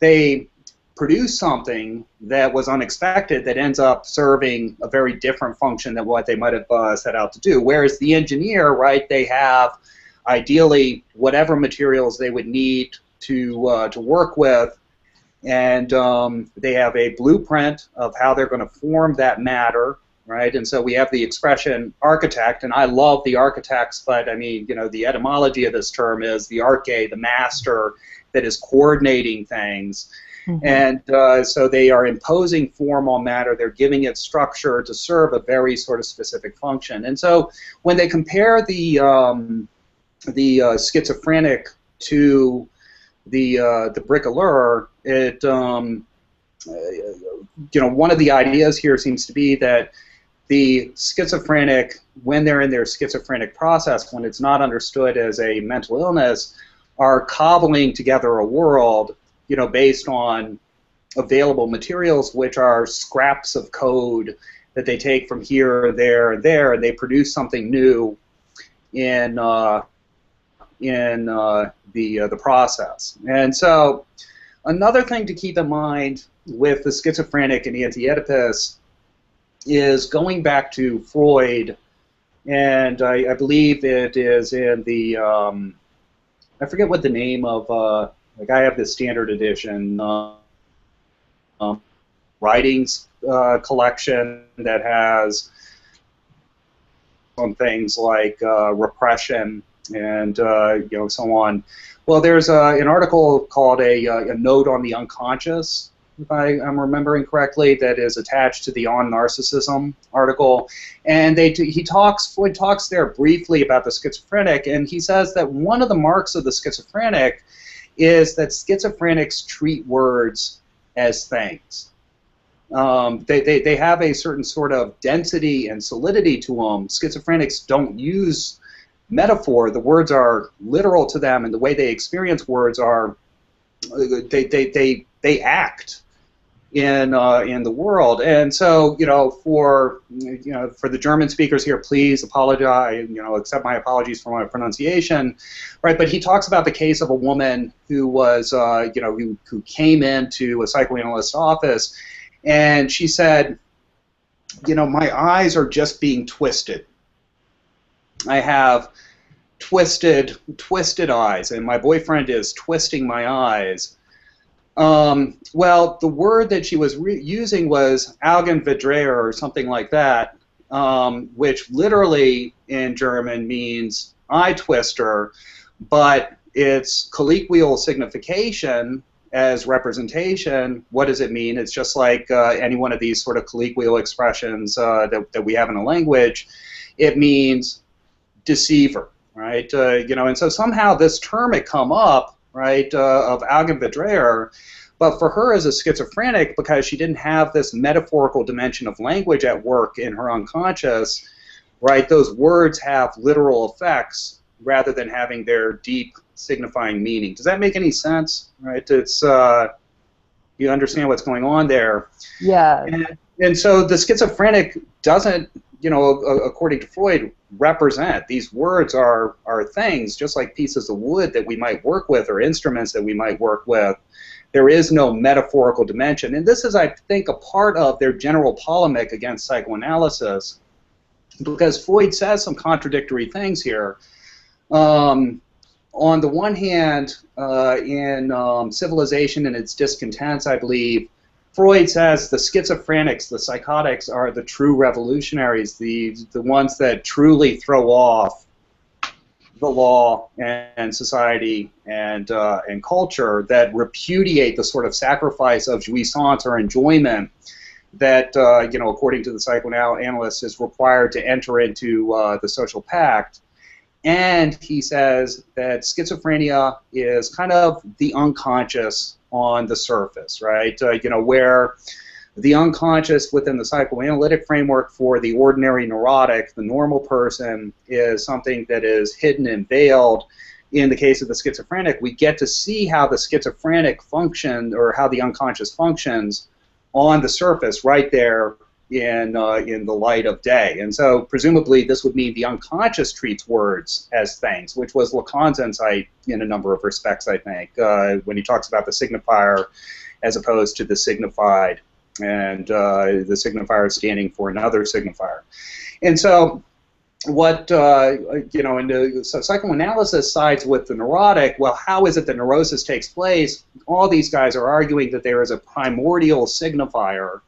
they produce something that was unexpected that ends up serving a very different function than what they might have set out to do. Whereas the engineer, right, they have ideally whatever materials they would need to work with, and they have a blueprint of how they're going to form that matter, right? And so we have the expression architect, and I love the architects, but I mean, the etymology of this term is the arche, the master that is coordinating things. Mm-hmm. And so they are imposing form on matter. They're giving it structure to serve a very sort of specific function. And so when they compare the schizophrenic to the bricoleur, it one of the ideas here seems to be that the schizophrenic, when they're in their schizophrenic process, when it's not understood as a mental illness, are cobbling together a world, based on available materials, which are scraps of code that they take from here, there, and there, and they produce something new in the process. And so another thing to keep in mind with the schizophrenic and Anti-Oedipus is going back to Freud, and I believe it is in the, I forget what the name of, like I have the standard edition writings collection that has some things like repression and so on. Well, there's an article called a Note on the Unconscious, if I'm remembering correctly, that is attached to the On Narcissism article, and Freud talks there briefly about the schizophrenic, and he says that one of the marks of the schizophrenic is that schizophrenics treat words as things. They have a certain sort of density and solidity to them. Schizophrenics don't use metaphor. The words are literal to them, and the way they experience words are they act in the world. And so, for the German speakers here, please apologize, accept my apologies for my pronunciation, right? But he talks about the case of a woman who was, who came into a psychoanalyst's office, and she said, my eyes are just being twisted. I have twisted eyes, and my boyfriend is twisting my eyes. Well, the word that she was using was Augenverdreher or something like that, which literally in German means eye twister, but its colloquial signification as representation, what does it mean? It's just like any one of these sort of colloquial expressions that we have in a language. It means deceiver, right? And so somehow this term had come up, right, of Augenverdreher, but for her as a schizophrenic, because she didn't have this metaphorical dimension of language at work in her unconscious, right, those words have literal effects rather than having their deep signifying meaning. Does that make any sense? Right? It's You understand what's going on there. Yeah. And so the schizophrenic doesn't, according to Freud, represent. These words are things, just like pieces of wood that we might work with or instruments that we might work with. There is no metaphorical dimension. And this is, I think, a part of their general polemic against psychoanalysis, because Freud says some contradictory things here. On the one hand, in Civilization and Its Discontents, I believe, Freud says the schizophrenics, the psychotics, are the true revolutionaries, the ones that truly throw off the law and society and culture, that repudiate the sort of sacrifice of jouissance or enjoyment that, according to the psychoanalyst, is required to enter into the social pact. And he says that schizophrenia is kind of the unconscious on the surface, right? Where the unconscious within the psychoanalytic framework for the ordinary neurotic, the normal person, is something that is hidden and veiled. In the case of the schizophrenic, we get to see how the schizophrenic functions, or how the unconscious functions, on the surface, right there in the light of day. And so presumably this would mean the unconscious treats words as things, which was Lacan's insight in a number of respects, I think, when he talks about the signifier as opposed to the signified, and the signifier standing for another signifier. And so what, so psychoanalysis sides with the neurotic. Well, how is it that neurosis takes place? All these guys are arguing that there is a primordial signifier,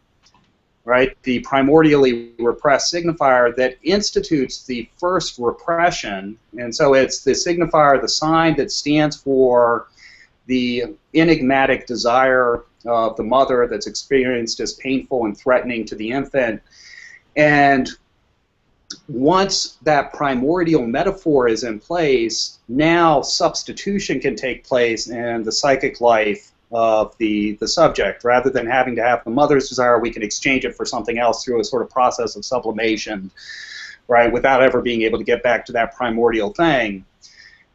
right, the primordially repressed signifier that institutes the first repression. And so it's the signifier, the sign that stands for the enigmatic desire of the mother that's experienced as painful and threatening to the infant. And once that primordial metaphor is in place, now substitution can take place in the psychic life of the subject. Rather than having to have the mother's desire, we can exchange it for something else through a sort of process of sublimation, right, without ever being able to get back to that primordial thing.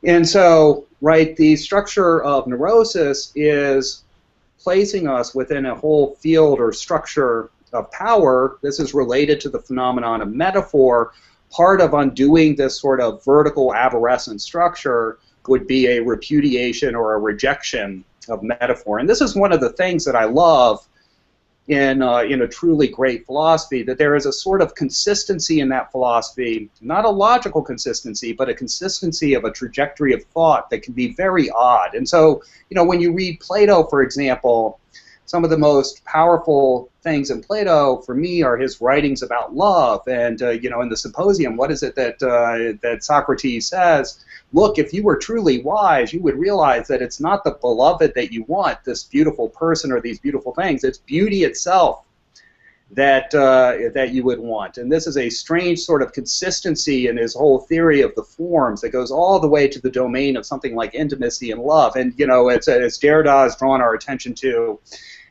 And so, right, the structure of neurosis is placing us within a whole field or structure of power. This is related to the phenomenon of metaphor. Part of undoing this sort of vertical arborescent structure would be a repudiation or a rejection of metaphor. And this is one of the things that I love in a truly great philosophy, that there is a sort of consistency in that philosophy, not a logical consistency, but a consistency of a trajectory of thought that can be very odd. And so, when you read Plato, for example, some of the most powerful things in Plato, for me, are his writings about love. And, in the Symposium, what is it that Socrates says? Look, if you were truly wise, you would realize that it's not the beloved that you want, this beautiful person or these beautiful things. It's beauty itself that you would want. And this is a strange sort of consistency in his whole theory of the forms that goes all the way to the domain of something like intimacy and love. And, as Derrida has drawn our attention to,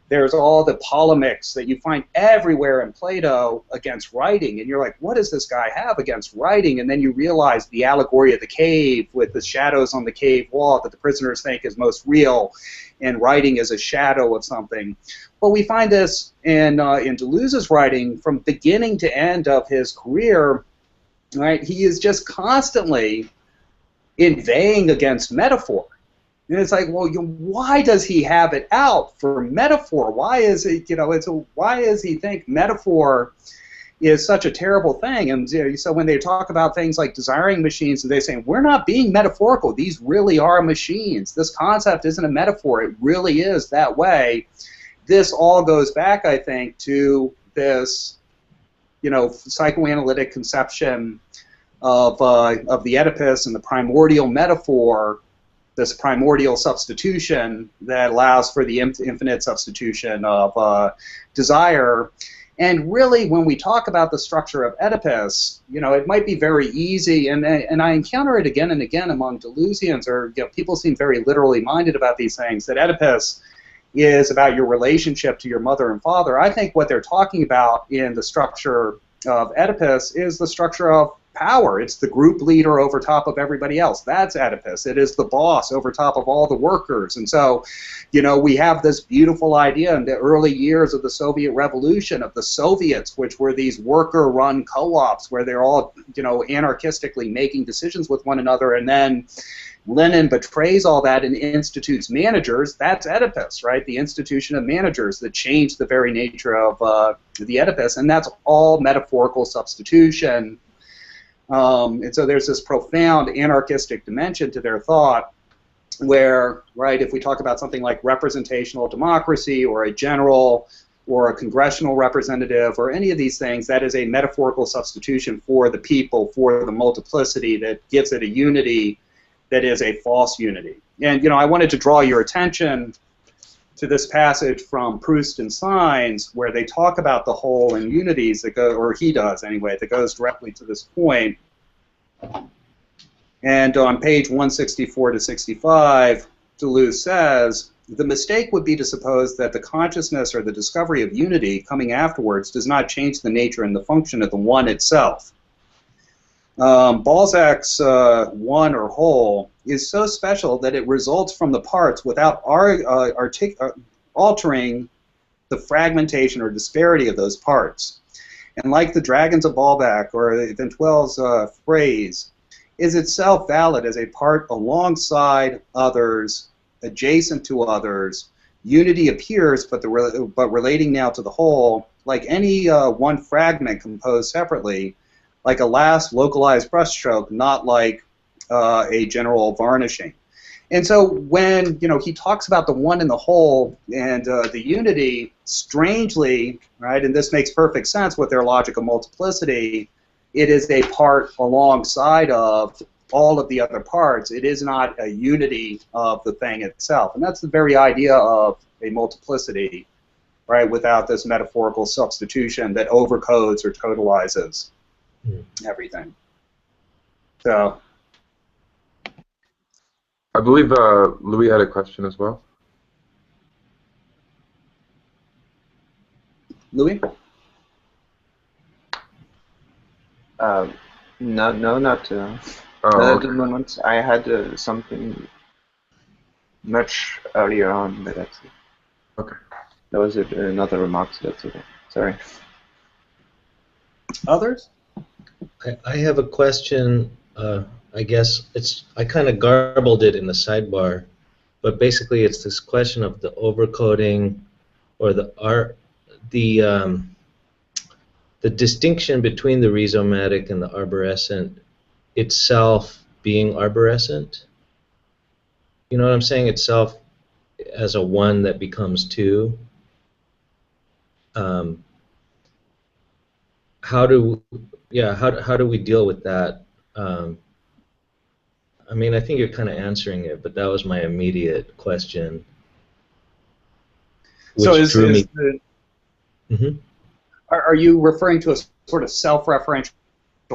there's all the polemics that you find everywhere in Plato against writing, and you're like, what does this guy have against writing? And then you realize the allegory of the cave with the shadows on the cave wall that the prisoners think is most real, and writing is a shadow of something. But we find this in Deleuze's writing from beginning to end of his career, right? He is just constantly inveighing against metaphor. And it's like, well, why does he have it out for metaphor? Why is it, why does he think metaphor is such a terrible thing? And so when they talk about things like desiring machines, and they say, we're not being metaphorical. These really are machines. This concept isn't a metaphor. It really is that way. This all goes back, I think, to this, psychoanalytic conception of the Oedipus and the primordial metaphor, this primordial substitution that allows for the infinite substitution of desire. And really, when we talk about the structure of Oedipus, it might be very easy, and I encounter it again and again among Deleuzians, or people seem very literally minded about these things, that Oedipus is about your relationship to your mother and father. I think what they're talking about in the structure of Oedipus is the structure of power. It's the group leader over top of everybody else. That's Oedipus. It is the boss over top of all the workers. And so, you know, we have this beautiful idea in the early years of the Soviet Revolution of the Soviets, which were these worker-run co-ops where they're all, you know, anarchistically making decisions with one another, and then Lenin betrays all that and institutes managers. That's Oedipus, right? The institution of managers that changed the very nature of the Oedipus, and that's all metaphorical substitution. And so there's this profound anarchistic dimension to their thought where, right, if we talk about something like representational democracy or a general or a congressional representative or any of these things, that is a metaphorical substitution for the people, for the multiplicity that gives it a unity that is a false unity. And, you know, I wanted to draw your attention to this passage from Proust and Signs where they talk about the whole and unities that go, or he does anyway, that goes directly to this point. And on page 164 to 65, Deleuze says, the mistake would be to suppose that the consciousness or the discovery of unity coming afterwards does not change the nature and the function of the one itself. Balzac's one or whole is so special that it results from the parts without altering the fragmentation or disparity of those parts. And like the dragons of Balzac or Ventuel's phrase, is itself valid as a part alongside others, adjacent to others. Unity appears, but relating now to the whole, like any one fragment composed separately, like a last localized brushstroke, not like a general varnishing. And so when, you know, he talks about the one and the whole and the unity, strangely, right, and this makes perfect sense with their logic of multiplicity, it is a part alongside of all of the other parts. It is not a unity of the thing itself. And that's the very idea of a multiplicity, right, without this metaphorical substitution that overcodes or totalizes everything. So, I believe Louis had a question as well. Louis? No, not Oh, at the moment. I had something much earlier on, but that's it. Okay. That was another remark, so that's okay. Sorry. Others? I have a question. I guess I kind of garbled it in the sidebar, but basically it's this question of the overcoding or the distinction between the rhizomatic and the arborescent itself being arborescent. You know what I'm saying? Itself as a one that becomes two. How do we deal with that? I mean, I think you're kind of answering it, but that was my immediate question. So are you referring to a sort of self-referential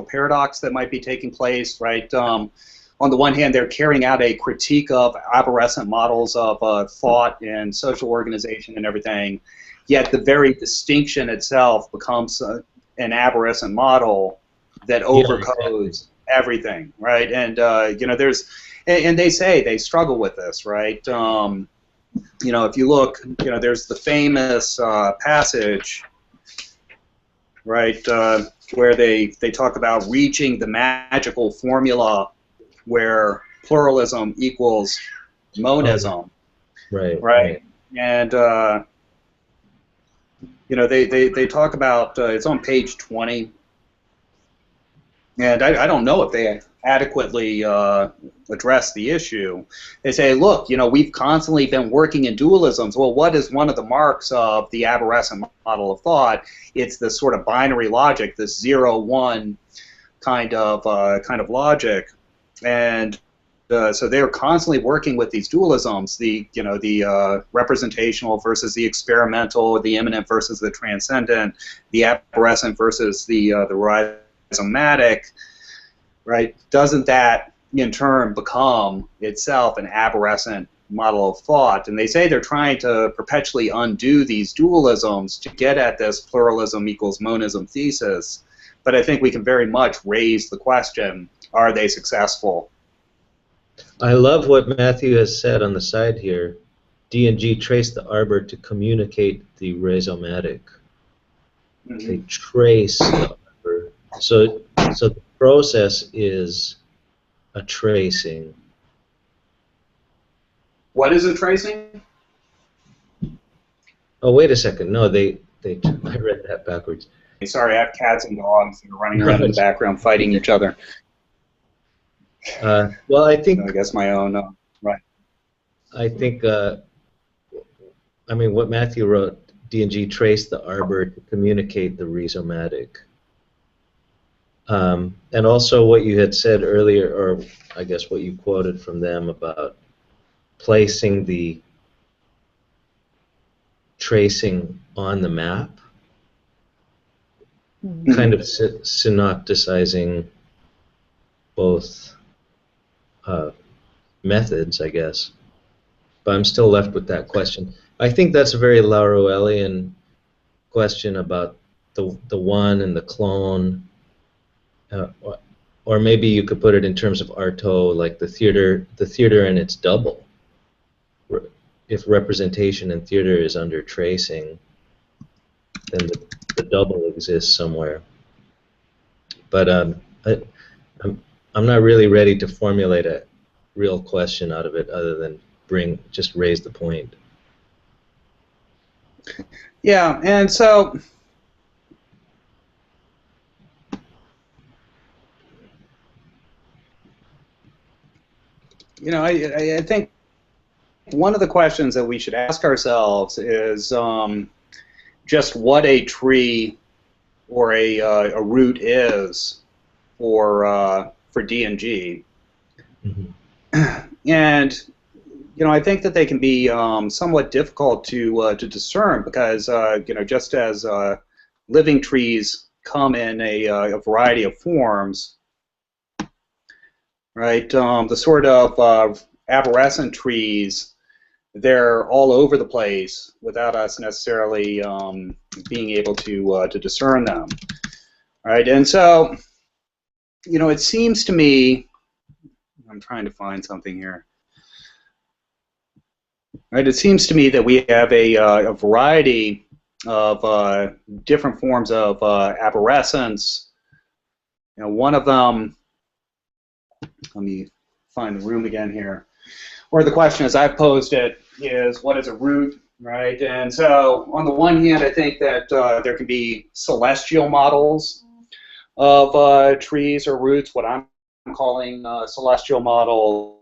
paradox that might be taking place, right? On the one hand, they're carrying out a critique of arborescent models of thought and social organization and everything, yet the very distinction itself becomes an arborescent model that overcodes everything, right? And you know, and they say they struggle with this, right? You know, if you look, you know, there's the famous passage, right, where they talk about reaching the magical formula where pluralism equals monism, right? And you know, they talk about it's on page 20. And I don't know if they adequately address the issue. They say, look, you know, we've constantly been working in dualisms. Well, what is one of the marks of the arborescent model of thought? It's this sort of binary logic, this 0-1 kind of logic, and so they're constantly working with these dualisms, the representational versus the experimental, the immanent versus the transcendent, the arborescent versus the rhizomatic, right? Doesn't that in turn become itself an arborescent model of thought? And they say they're trying to perpetually undo these dualisms to get at this pluralism equals monism thesis. but I think we can very much raise the question, are they successful? I love what Matthew has said on the side here. D&G trace the arbor to communicate the rhizomatic. Mm-hmm. They trace the arbor. So the process is a tracing. What is a tracing? Oh, wait a second. No, I read that backwards. Sorry, I have cats and dogs that are running around in the background fighting each other. Well, I think... I guess my own... right. I think... I mean, what Matthew wrote, D&G traced the arbor to communicate the rhizomatic. And also what you had said earlier, or I guess what you quoted from them about placing the tracing on the map, kind of synopticizing both methods, I guess. But I'm still left with that question. I think that's a very Laruellian question about the one and the clone, or maybe you could put it in terms of Artaud, like the theater and its double. If representation in theater is under tracing, then the double exists somewhere. But I'm not really ready to formulate a real question out of it, other than just raise the point. Yeah, and so I think one of the questions that we should ask ourselves is just what a tree or a root is for D&G. Mm-hmm. And I think that they can be somewhat difficult to discern because just as living trees come in a variety of forms, right? The sort of arborescent trees, they're all over the place without us necessarily being able to discern them, right? And so, it seems to me, I'm trying to find something here. Right, it seems to me that we have a variety of different forms of arborescence. One of them, let me find the room again here, or the question as I've posed it is, what is a root, right? And so on the one hand, I think that there can be celestial models of trees or roots, what I'm calling celestial models.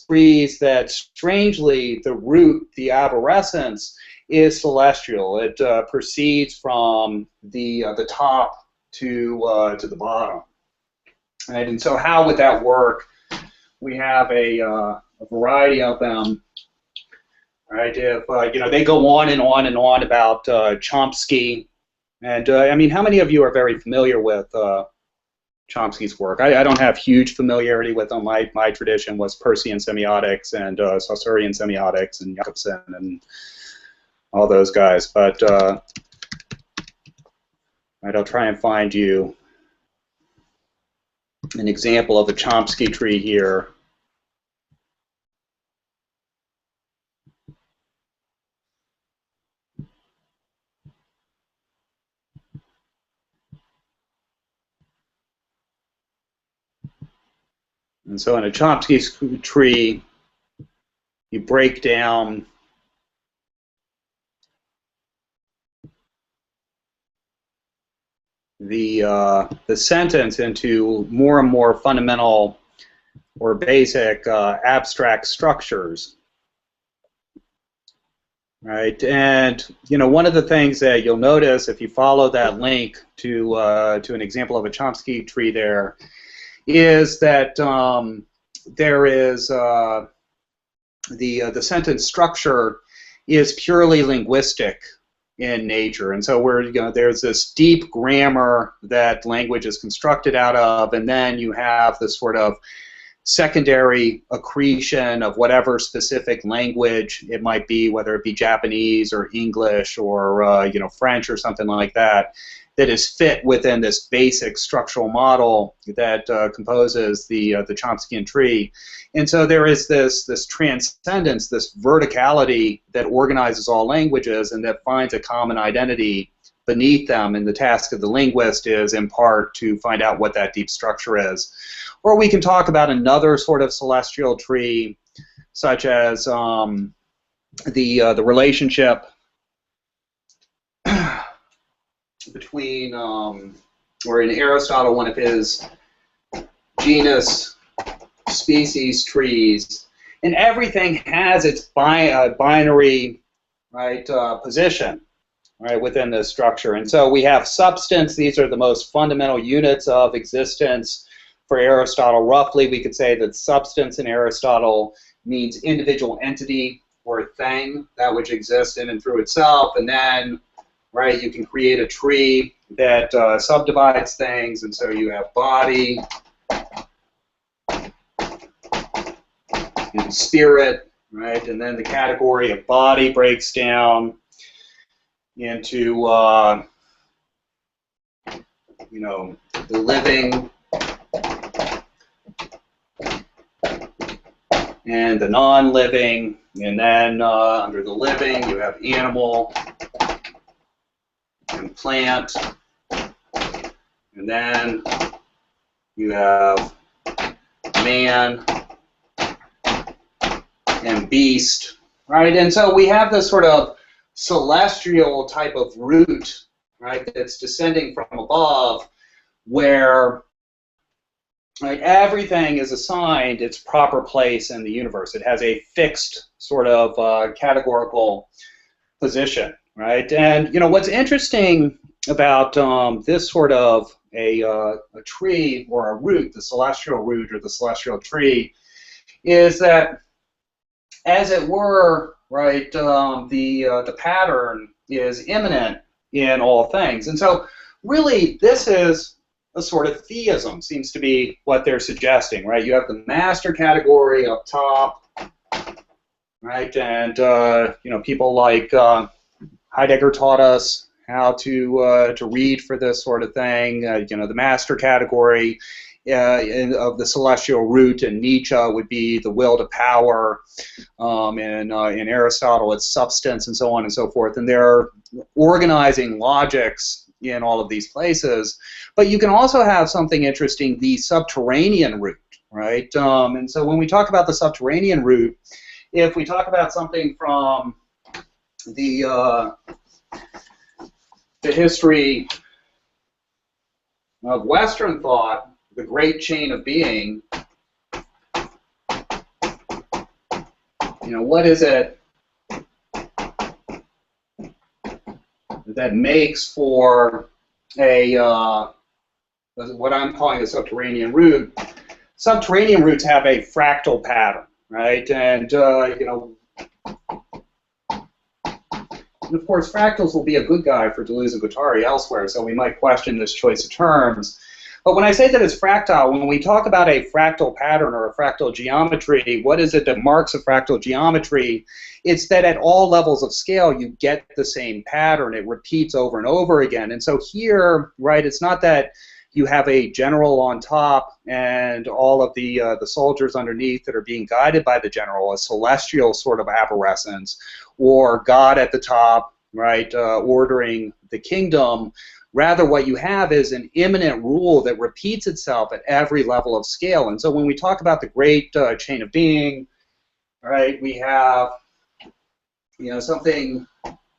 Trees that strangely the root, the arborescence, is celestial. It proceeds from the top to the bottom, right? And so how would that work? We have a variety of them, right? If they go on and on and on about Chomsky, and I mean, how many of you are very familiar with Chomsky's work? I don't have huge familiarity with them. My tradition was Peircean semiotics and Saussurean semiotics and Jakobson and all those guys. But right, I'll try and find you an example of a Chomsky tree here. And so in a Chomsky tree, you break down the sentence into more and more fundamental or basic abstract structures, right? And one of the things that you'll notice if you follow that link to an example of a Chomsky tree there is that there is the sentence structure is purely linguistic in nature, and so there's this deep grammar that language is constructed out of, and then you have this sort of secondary accretion of whatever specific language it might be, whether it be Japanese or English or French or something like that, that is fit within this basic structural model that composes the Chomskyan tree. And so there is this transcendence, this verticality that organizes all languages and that finds a common identity beneath them, and the task of the linguist is in part to find out what that deep structure is. Or we can talk about another sort of celestial tree, such as the relationship between, or in Aristotle, one of his genus species trees, and everything has its binary, right, position, right, within this structure. And so we have substance. These are the most fundamental units of existence for Aristotle. Roughly, we could say that substance in Aristotle means individual entity or thing, that which exists in and through itself. And then, right, you can create a tree that subdivides things, and so you have body and spirit, right? And then the category of body breaks down into, you know, the living and the non-living, and then under the living you have animal and plant, and then you have man and beast, right? And so we have this sort of celestial type of root, right, that's descending from above, where, right, everything is assigned its proper place in the universe. It has a fixed sort of categorical position, right? And you know what's interesting about this sort of a tree or a root, the celestial root or the celestial tree, is that, as it were, right, the pattern is immanent in all things. And so really this is a sort of theism, seems to be what they're suggesting, right? You have the master category up top, right? And you know, people like Heidegger taught us how to read for this sort of thing. You know, the master category of the celestial root in Nietzsche would be the will to power. In Aristotle, it's substance, and so on and so forth. And there are organizing logics in all of these places. But you can also have something interesting, the subterranean root, right? And so when we talk about the subterranean root, if we talk about something from the history of Western thought, the great chain of being, you know, what is it that makes for a what I'm calling a subterranean root? Subterranean roots have a fractal pattern, right? And you know, and of course, fractals will be a good guy for Deleuze and Guattari elsewhere, so we might question this choice of terms. But when I say that it's fractal, when we talk about a fractal pattern or a fractal geometry, what is it that marks a fractal geometry? It's that at all levels of scale you get the same pattern. It repeats over and over again. And so here, right, it's not that you have a general on top and all of the soldiers underneath that are being guided by the general, a celestial sort of arborescence, or God at the top, right, ordering the kingdom. Rather, what you have is an immanent rule that repeats itself at every level of scale. And so when we talk about the great chain of being, right, we have, you know, something,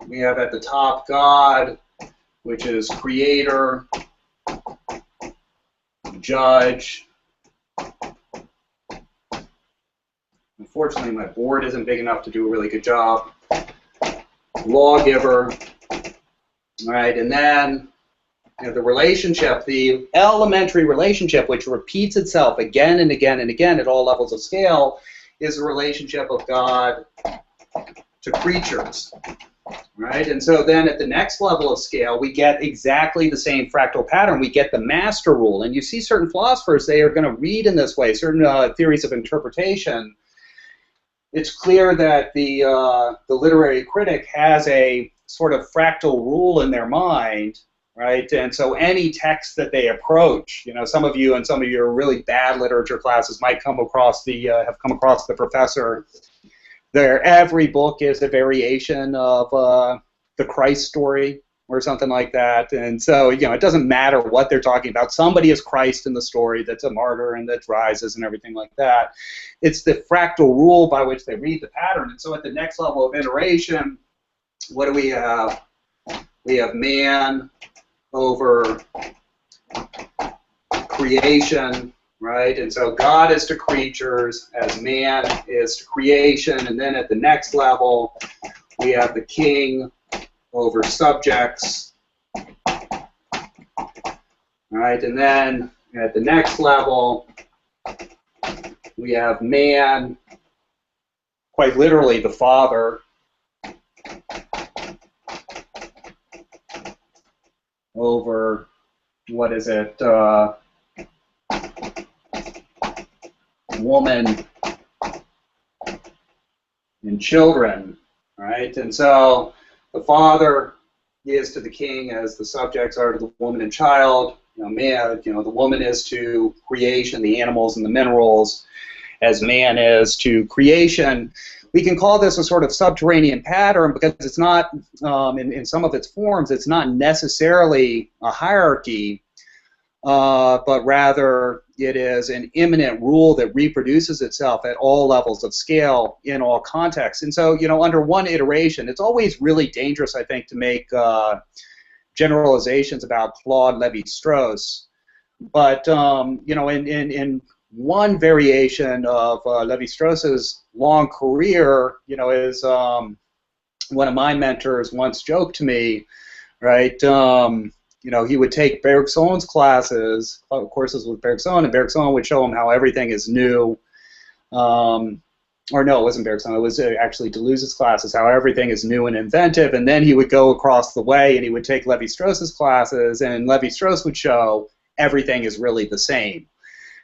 we have at the top God, which is creator, judge. Unfortunately, my board isn't big enough to do a really good job. Lawgiver, all right, and then, you know, the relationship, the elementary relationship, which repeats itself again and again and again at all levels of scale, is the relationship of God to creatures, right? And so then at the next level of scale, we get exactly the same fractal pattern. We get the master rule, and you see certain philosophers, they are going to read in this way, certain theories of interpretation. It's clear that the literary critic has a sort of fractal rule in their mind, right? And so any text that they approach, some of you in some of your really bad literature classes might come across have come across the professor. Every book is a variation of the Christ story or something like that. And so, it doesn't matter what they're talking about. Somebody is Christ in the story that's a martyr and that rises and everything like that. It's the fractal rule by which they read the pattern. And so at the next level of iteration, what do we have? We have man over creation, right? And so God is to creatures as man is to creation. And then at the next level, we have the king over subjects, right? And then at the next level, we have man, quite literally the father, over, what is it, woman and children, right? And so the father is to the king as the subjects are to the woman and child. Man, the woman is to creation, the animals and the minerals, as man is to creation. We can call this a sort of subterranean pattern because it's not, in some of its forms, it's not necessarily a hierarchy, but rather it is an immanent rule that reproduces itself at all levels of scale in all contexts. And so, under one iteration, it's always really dangerous, I think, to make generalizations about Claude Lévi-Strauss. But, in one variation of Lévi-Strauss's long career, is one of my mentors once joked to me, right? He would take Bergson's classes, courses with Bergson, and Bergson would show him how everything is new. Or no, it wasn't Bergson, it was actually Deleuze's classes, how everything is new and inventive, and then he would go across the way and he would take Lévi-Strauss's classes, and Lévi-Strauss would show everything is really the same.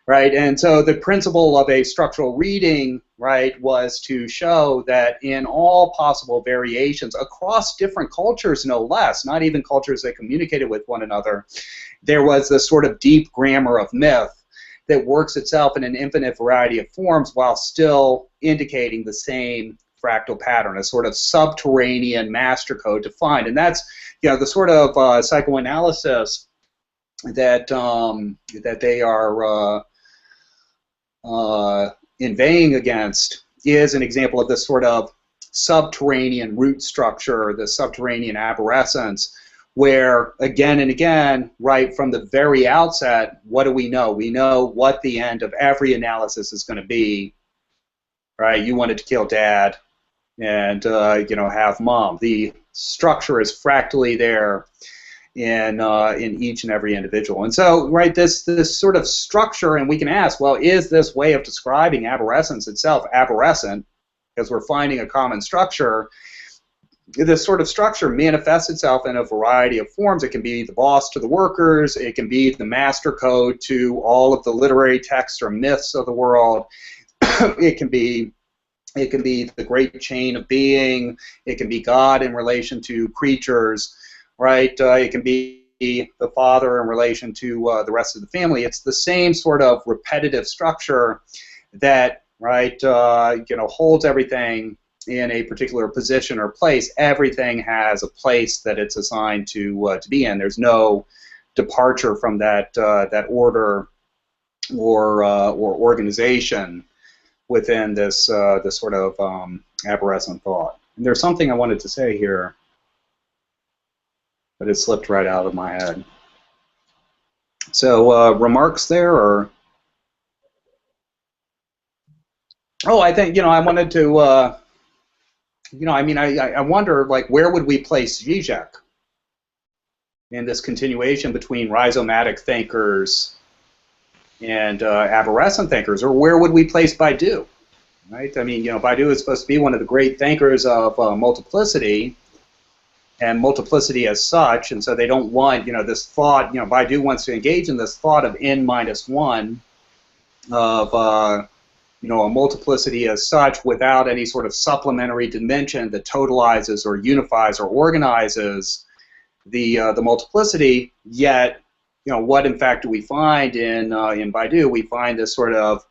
Right, and so the principle of a structural reading, right, was to show that in all possible variations across different cultures, no less, not even cultures that communicated with one another, there was this sort of deep grammar of myth that works itself in an infinite variety of forms while still indicating the same fractal pattern, a sort of subterranean master code to find. And that's, the sort of psychoanalysis that that they are inveighing against is an example of this sort of subterranean root structure, the subterranean arborescence, where again and again, right from the very outset, what do we know? We know what the end of every analysis is going to be, right? You wanted to kill dad and have mom. The structure is fractally there in each and every individual. And so, right, this sort of structure, and we can ask, well, is this way of describing arborescence itself arborescent, because we're finding a common structure? This sort of structure manifests itself in a variety of forms. It can be the boss to the workers, it can be the master code to all of the literary texts or myths of the world, it can be the great chain of being, it can be God in relation to creatures, right? It can be the father in relation to the rest of the family. It's the same sort of repetitive structure that, right, holds everything in a particular position or place. Everything has a place that it's assigned to be in. There's no departure from that that order or organization within this this sort of arborescent thought. And there's something I wanted to say here, but it slipped right out of my head. So remarks there, or? Oh, I think, I wanted to, I wonder, like, where would we place Zizek in this continuation between rhizomatic thinkers and arborescent thinkers, or where would we place Baidu, right? I mean, Baidu is supposed to be one of the great thinkers of multiplicity, and multiplicity as such, and so they don't want, this thought, Baidu wants to engage in this thought of n-1, of, a multiplicity as such without any sort of supplementary dimension that totalizes or unifies or organizes the multiplicity. Yet, what in fact do we find in Baidu? We find this sort of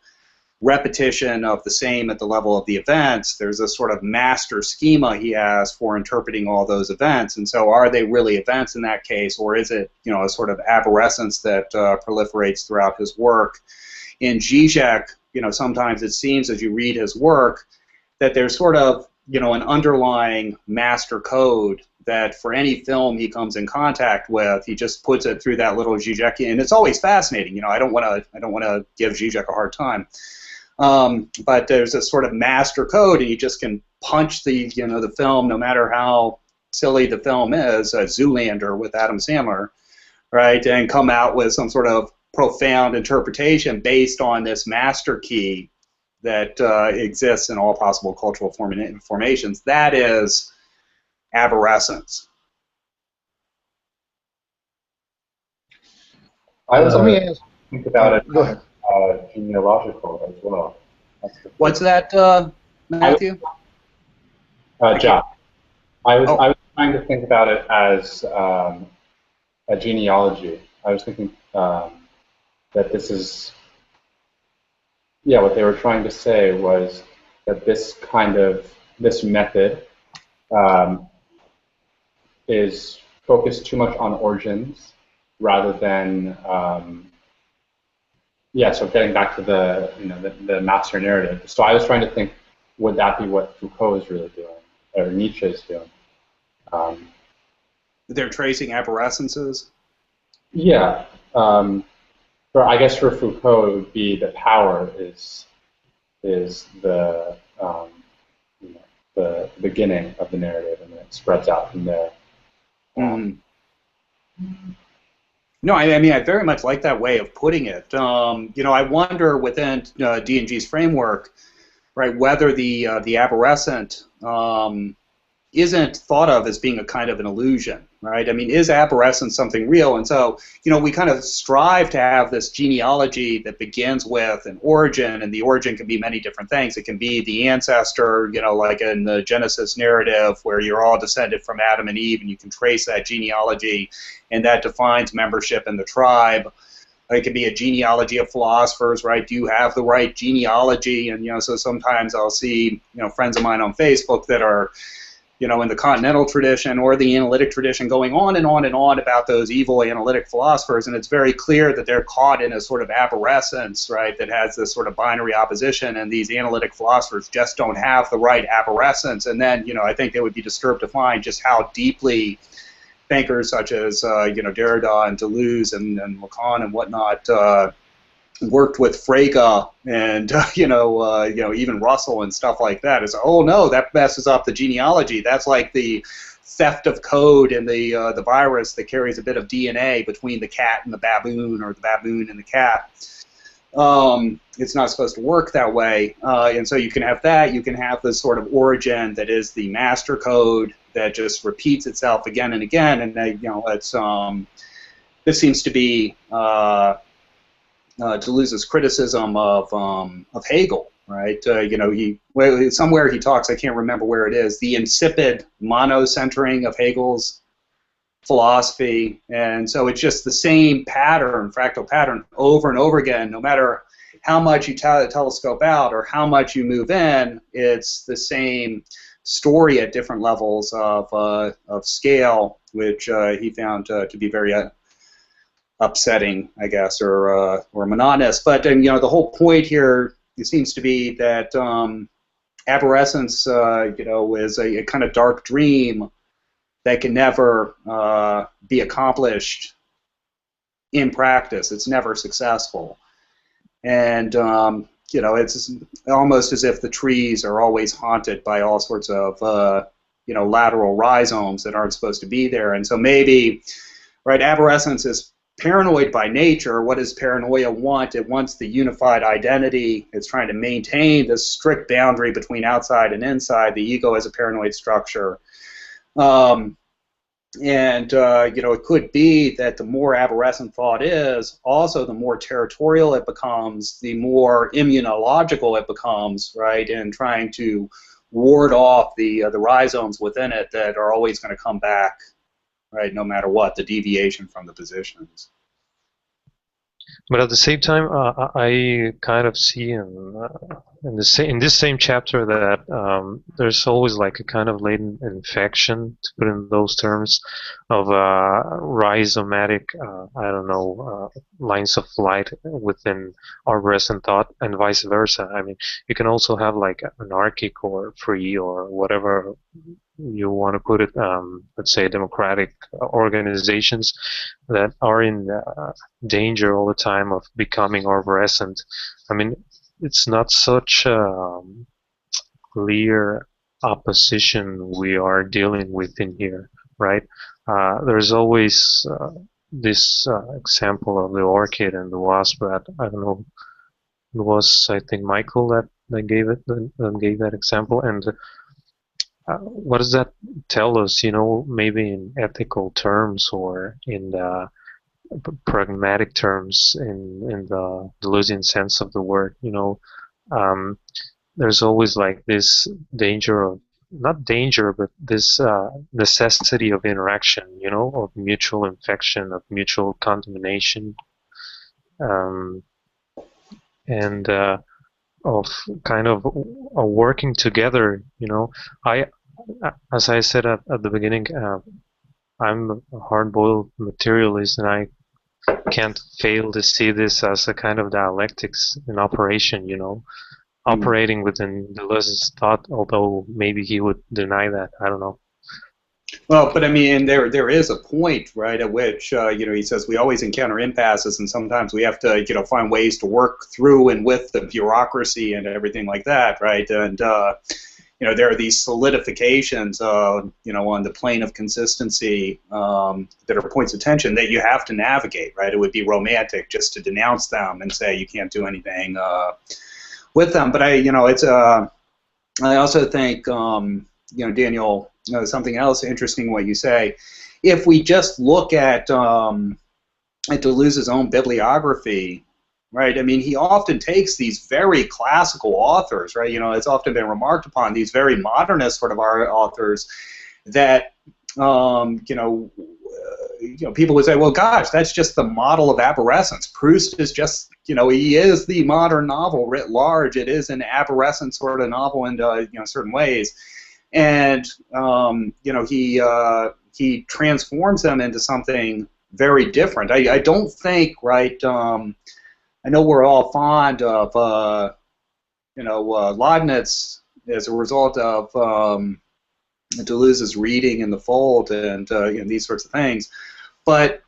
repetition of the same at the level of the events. There's a sort of master schema he has for interpreting all those events. And so are they really events in that case, or is it, a sort of aberrescence that proliferates throughout his work? In Zizek, sometimes it seems as you read his work that there's sort of, an underlying master code that for any film he comes in contact with, he just puts it through that little Zizekian, and it's always fascinating. I don't want to give Zizek a hard time. But there's a sort of master code, and you just can punch the the film, no matter how silly the film is, Zoolander with Adam Sandler, right, and come out with some sort of profound interpretation based on this master key that exists in all possible cultural formations. That is aberrescence. I was let me always ask. think about it. Go ahead. Genealogical as well. What's that, Matthew? John. I was Oh. trying to think about it as a genealogy. I was thinking that this is, what they were trying to say was that this method is focused too much on origins rather than so getting back to the master narrative. So I was trying to think, would that be what Foucault is really doing, or Nietzsche is doing? They're tracing aberrescences? Yeah. I guess for Foucault, it would be the power is the the beginning of the narrative, and then it spreads out from there. No, I mean, I very much like that way of putting it. I wonder within D&G's framework, right, whether the aberrescent isn't thought of as being a kind of an illusion, right? I mean, is aberrescence something real? And so, we kind of strive to have this genealogy that begins with an origin, and the origin can be many different things. It can be the ancestor, like in the Genesis narrative, where you're all descended from Adam and Eve, and you can trace that genealogy, and that defines membership in the tribe. It could be a genealogy of philosophers, right? Do you have the right genealogy? And, so sometimes I'll see, friends of mine on Facebook that are, in the continental tradition or the analytic tradition, going on and on and on about those evil analytic philosophers, and it's very clear that they're caught in a sort of aberrescence, right, that has this sort of binary opposition, and these analytic philosophers just don't have the right aberrescence. And then, I think they would be disturbed to find just how deeply thinkers such as, Derrida and Deleuze and Lacan and whatnot worked with Frege and even Russell and stuff like that. It's, oh no, that messes up the genealogy. That's like the theft of code in the virus that carries a bit of DNA between the cat and the baboon, or the baboon and the cat. It's not supposed to work that way, and so you can have that. You can have this sort of origin that is the master code that just repeats itself again and again, and it's this seems to be Deleuze's criticism of Hegel, right? Somewhere he talks, I can't remember where it is, the insipid monocentering of Hegel's philosophy, and so it's just the same pattern, fractal pattern, over and over again. No matter how much you telescope out or how much you move in, it's the same story at different levels of scale, which he found to be very upsetting, I guess, or monotonous. But the whole point here, it seems to be that aberrescence, is a kind of dark dream that can never be accomplished in practice. It's never successful, and it's almost as if the trees are always haunted by all sorts of lateral rhizomes that aren't supposed to be there. And so maybe, right, aberrescence is paranoid by nature. What does paranoia want? It wants the unified identity. It's trying to maintain this strict boundary between outside and inside. The ego has a paranoid structure. It could be that the more aberrescent thought is, also the more territorial it becomes, the more immunological it becomes, right, in trying to ward off the rhizomes within it that are always going to come back right? No matter what, the deviation from the positions. But at the same time, I kind of see in this same chapter that there's always like a kind of latent infection, to put in those terms, of rhizomatic, I don't know, lines of light within our present thought, and vice versa. I mean, you can also have like anarchic or free or whatever you want to put it, let's say democratic organizations that are in danger all the time of becoming arborescent. I mean, it's not such a clear opposition we are dealing with in here, right? There's always this example of the orchid and the wasp that, I don't know, it was, I think, Michael that gave that example. And what does that tell us, maybe in ethical terms or in the pragmatic terms, in the Deleuzean sense of the word? There's always like this danger of, not danger, but this necessity of interaction, of mutual infection, of mutual contamination, and of kind of working together. As I said at the beginning, I'm a hard-boiled materialist, and I can't fail to see this as a kind of dialectics in operation, operating within Deleuze's thought, although maybe he would deny that. I don't know. Well, but I mean, there is a point, right, at which he says we always encounter impasses, and sometimes we have to find ways to work through and with the bureaucracy and everything like that, right? And there are these solidifications, on the plane of consistency that are points of tension that you have to navigate, right? It would be romantic just to denounce them and say you can't do anything with them. But I also think, Daniel, something else interesting what you say. If we just look at Deleuze's own bibliography, right? I mean, he often takes these very classical authors, right? It's often been remarked upon, these very modernist sort of art authors that, people would say, well, gosh, that's just the model of aberrescence. Proust is just, he is the modern novel writ large. It is an aberrescent sort of novel in, certain ways. And, he transforms them into something very different. I don't think, right, I know we're all fond of, Leibniz as a result of Deleuze's reading in the Fold and these sorts of things, but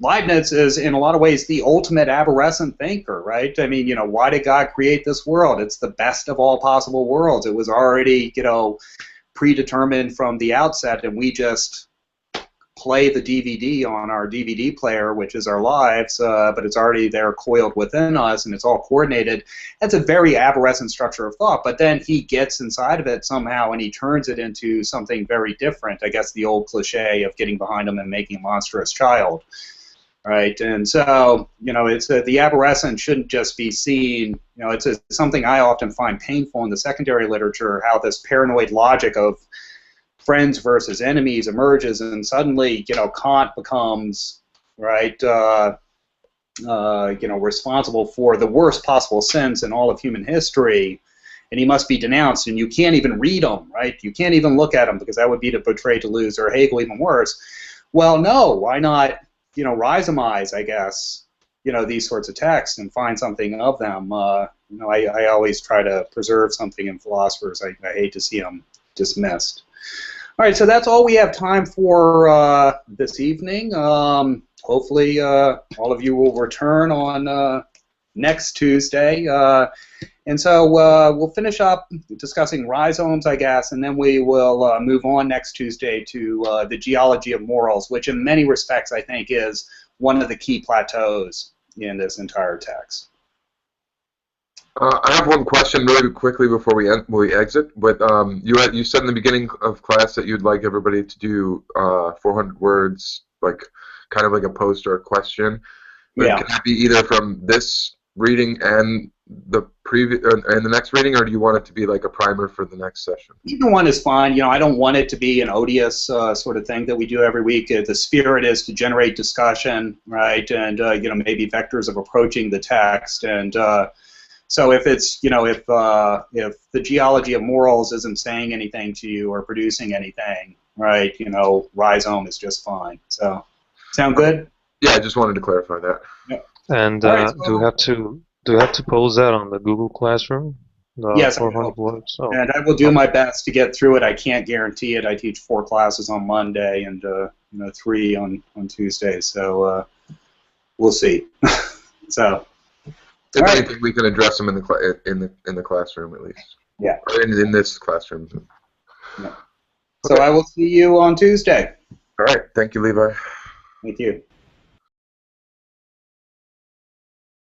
Leibniz is in a lot of ways the ultimate aberrescent thinker, right? I mean, why did God create this world? It's the best of all possible worlds. It was already, predetermined from the outset, and we just play the DVD on our DVD player, which is our lives, but it's already there coiled within us, and it's all coordinated. That's a very aberrescent structure of thought, but then he gets inside of it somehow, and he turns it into something very different. I guess the old cliche of getting behind him and making a monstrous child, right? And so, it's the aberrescent shouldn't just be seen, it's something I often find painful in the secondary literature, how this paranoid logic of friends versus enemies emerges, and suddenly, Kant becomes, right, responsible for the worst possible sins in all of human history, and he must be denounced, and you can't even read them, right? You can't even look at them, because that would be to betray Deleuze, or Hegel even worse. Well, no, why not, rhizomize, I guess, these sorts of texts and find something of them. I always try to preserve something in philosophers. I hate to see them dismissed. All right, so that's all we have time for this evening. Hopefully all of you will return on next Tuesday. And so we'll finish up discussing rhizomes, I guess, and then we will move on next Tuesday to the geology of morals, which in many respects I think is one of the key plateaus in this entire text. I have one question really quickly before we exit. But you said in the beginning of class that you'd like everybody to do 400 words, like kind of like a post or a question. But Yeah. Can that be either from this reading and the previous and the next reading, or do you want it to be like a primer for the next session? Either one is fine. You know, I don't want it to be an odious sort of thing that we do every week. The spirit is to generate discussion, right? And you know, maybe vectors of approaching the text. And so if it's, you know, if the geology of morals isn't saying anything to you or producing anything, right? You know, rhizome is just fine. So, sound good? Yeah, I just wanted to clarify that. Yeah. And Right, so, do you have to post that on the Google Classroom? The yes, 400 words. Oh. and I will do my best to get through it. I can't guarantee it. I teach 4 classes on Monday and you know, 3 on Tuesday. So we'll see. So, If all anything, we can address them in the classroom at least. Yeah. Or in this classroom. Yeah. So I will see you on Tuesday. All right. Thank you, Levi. Thank you.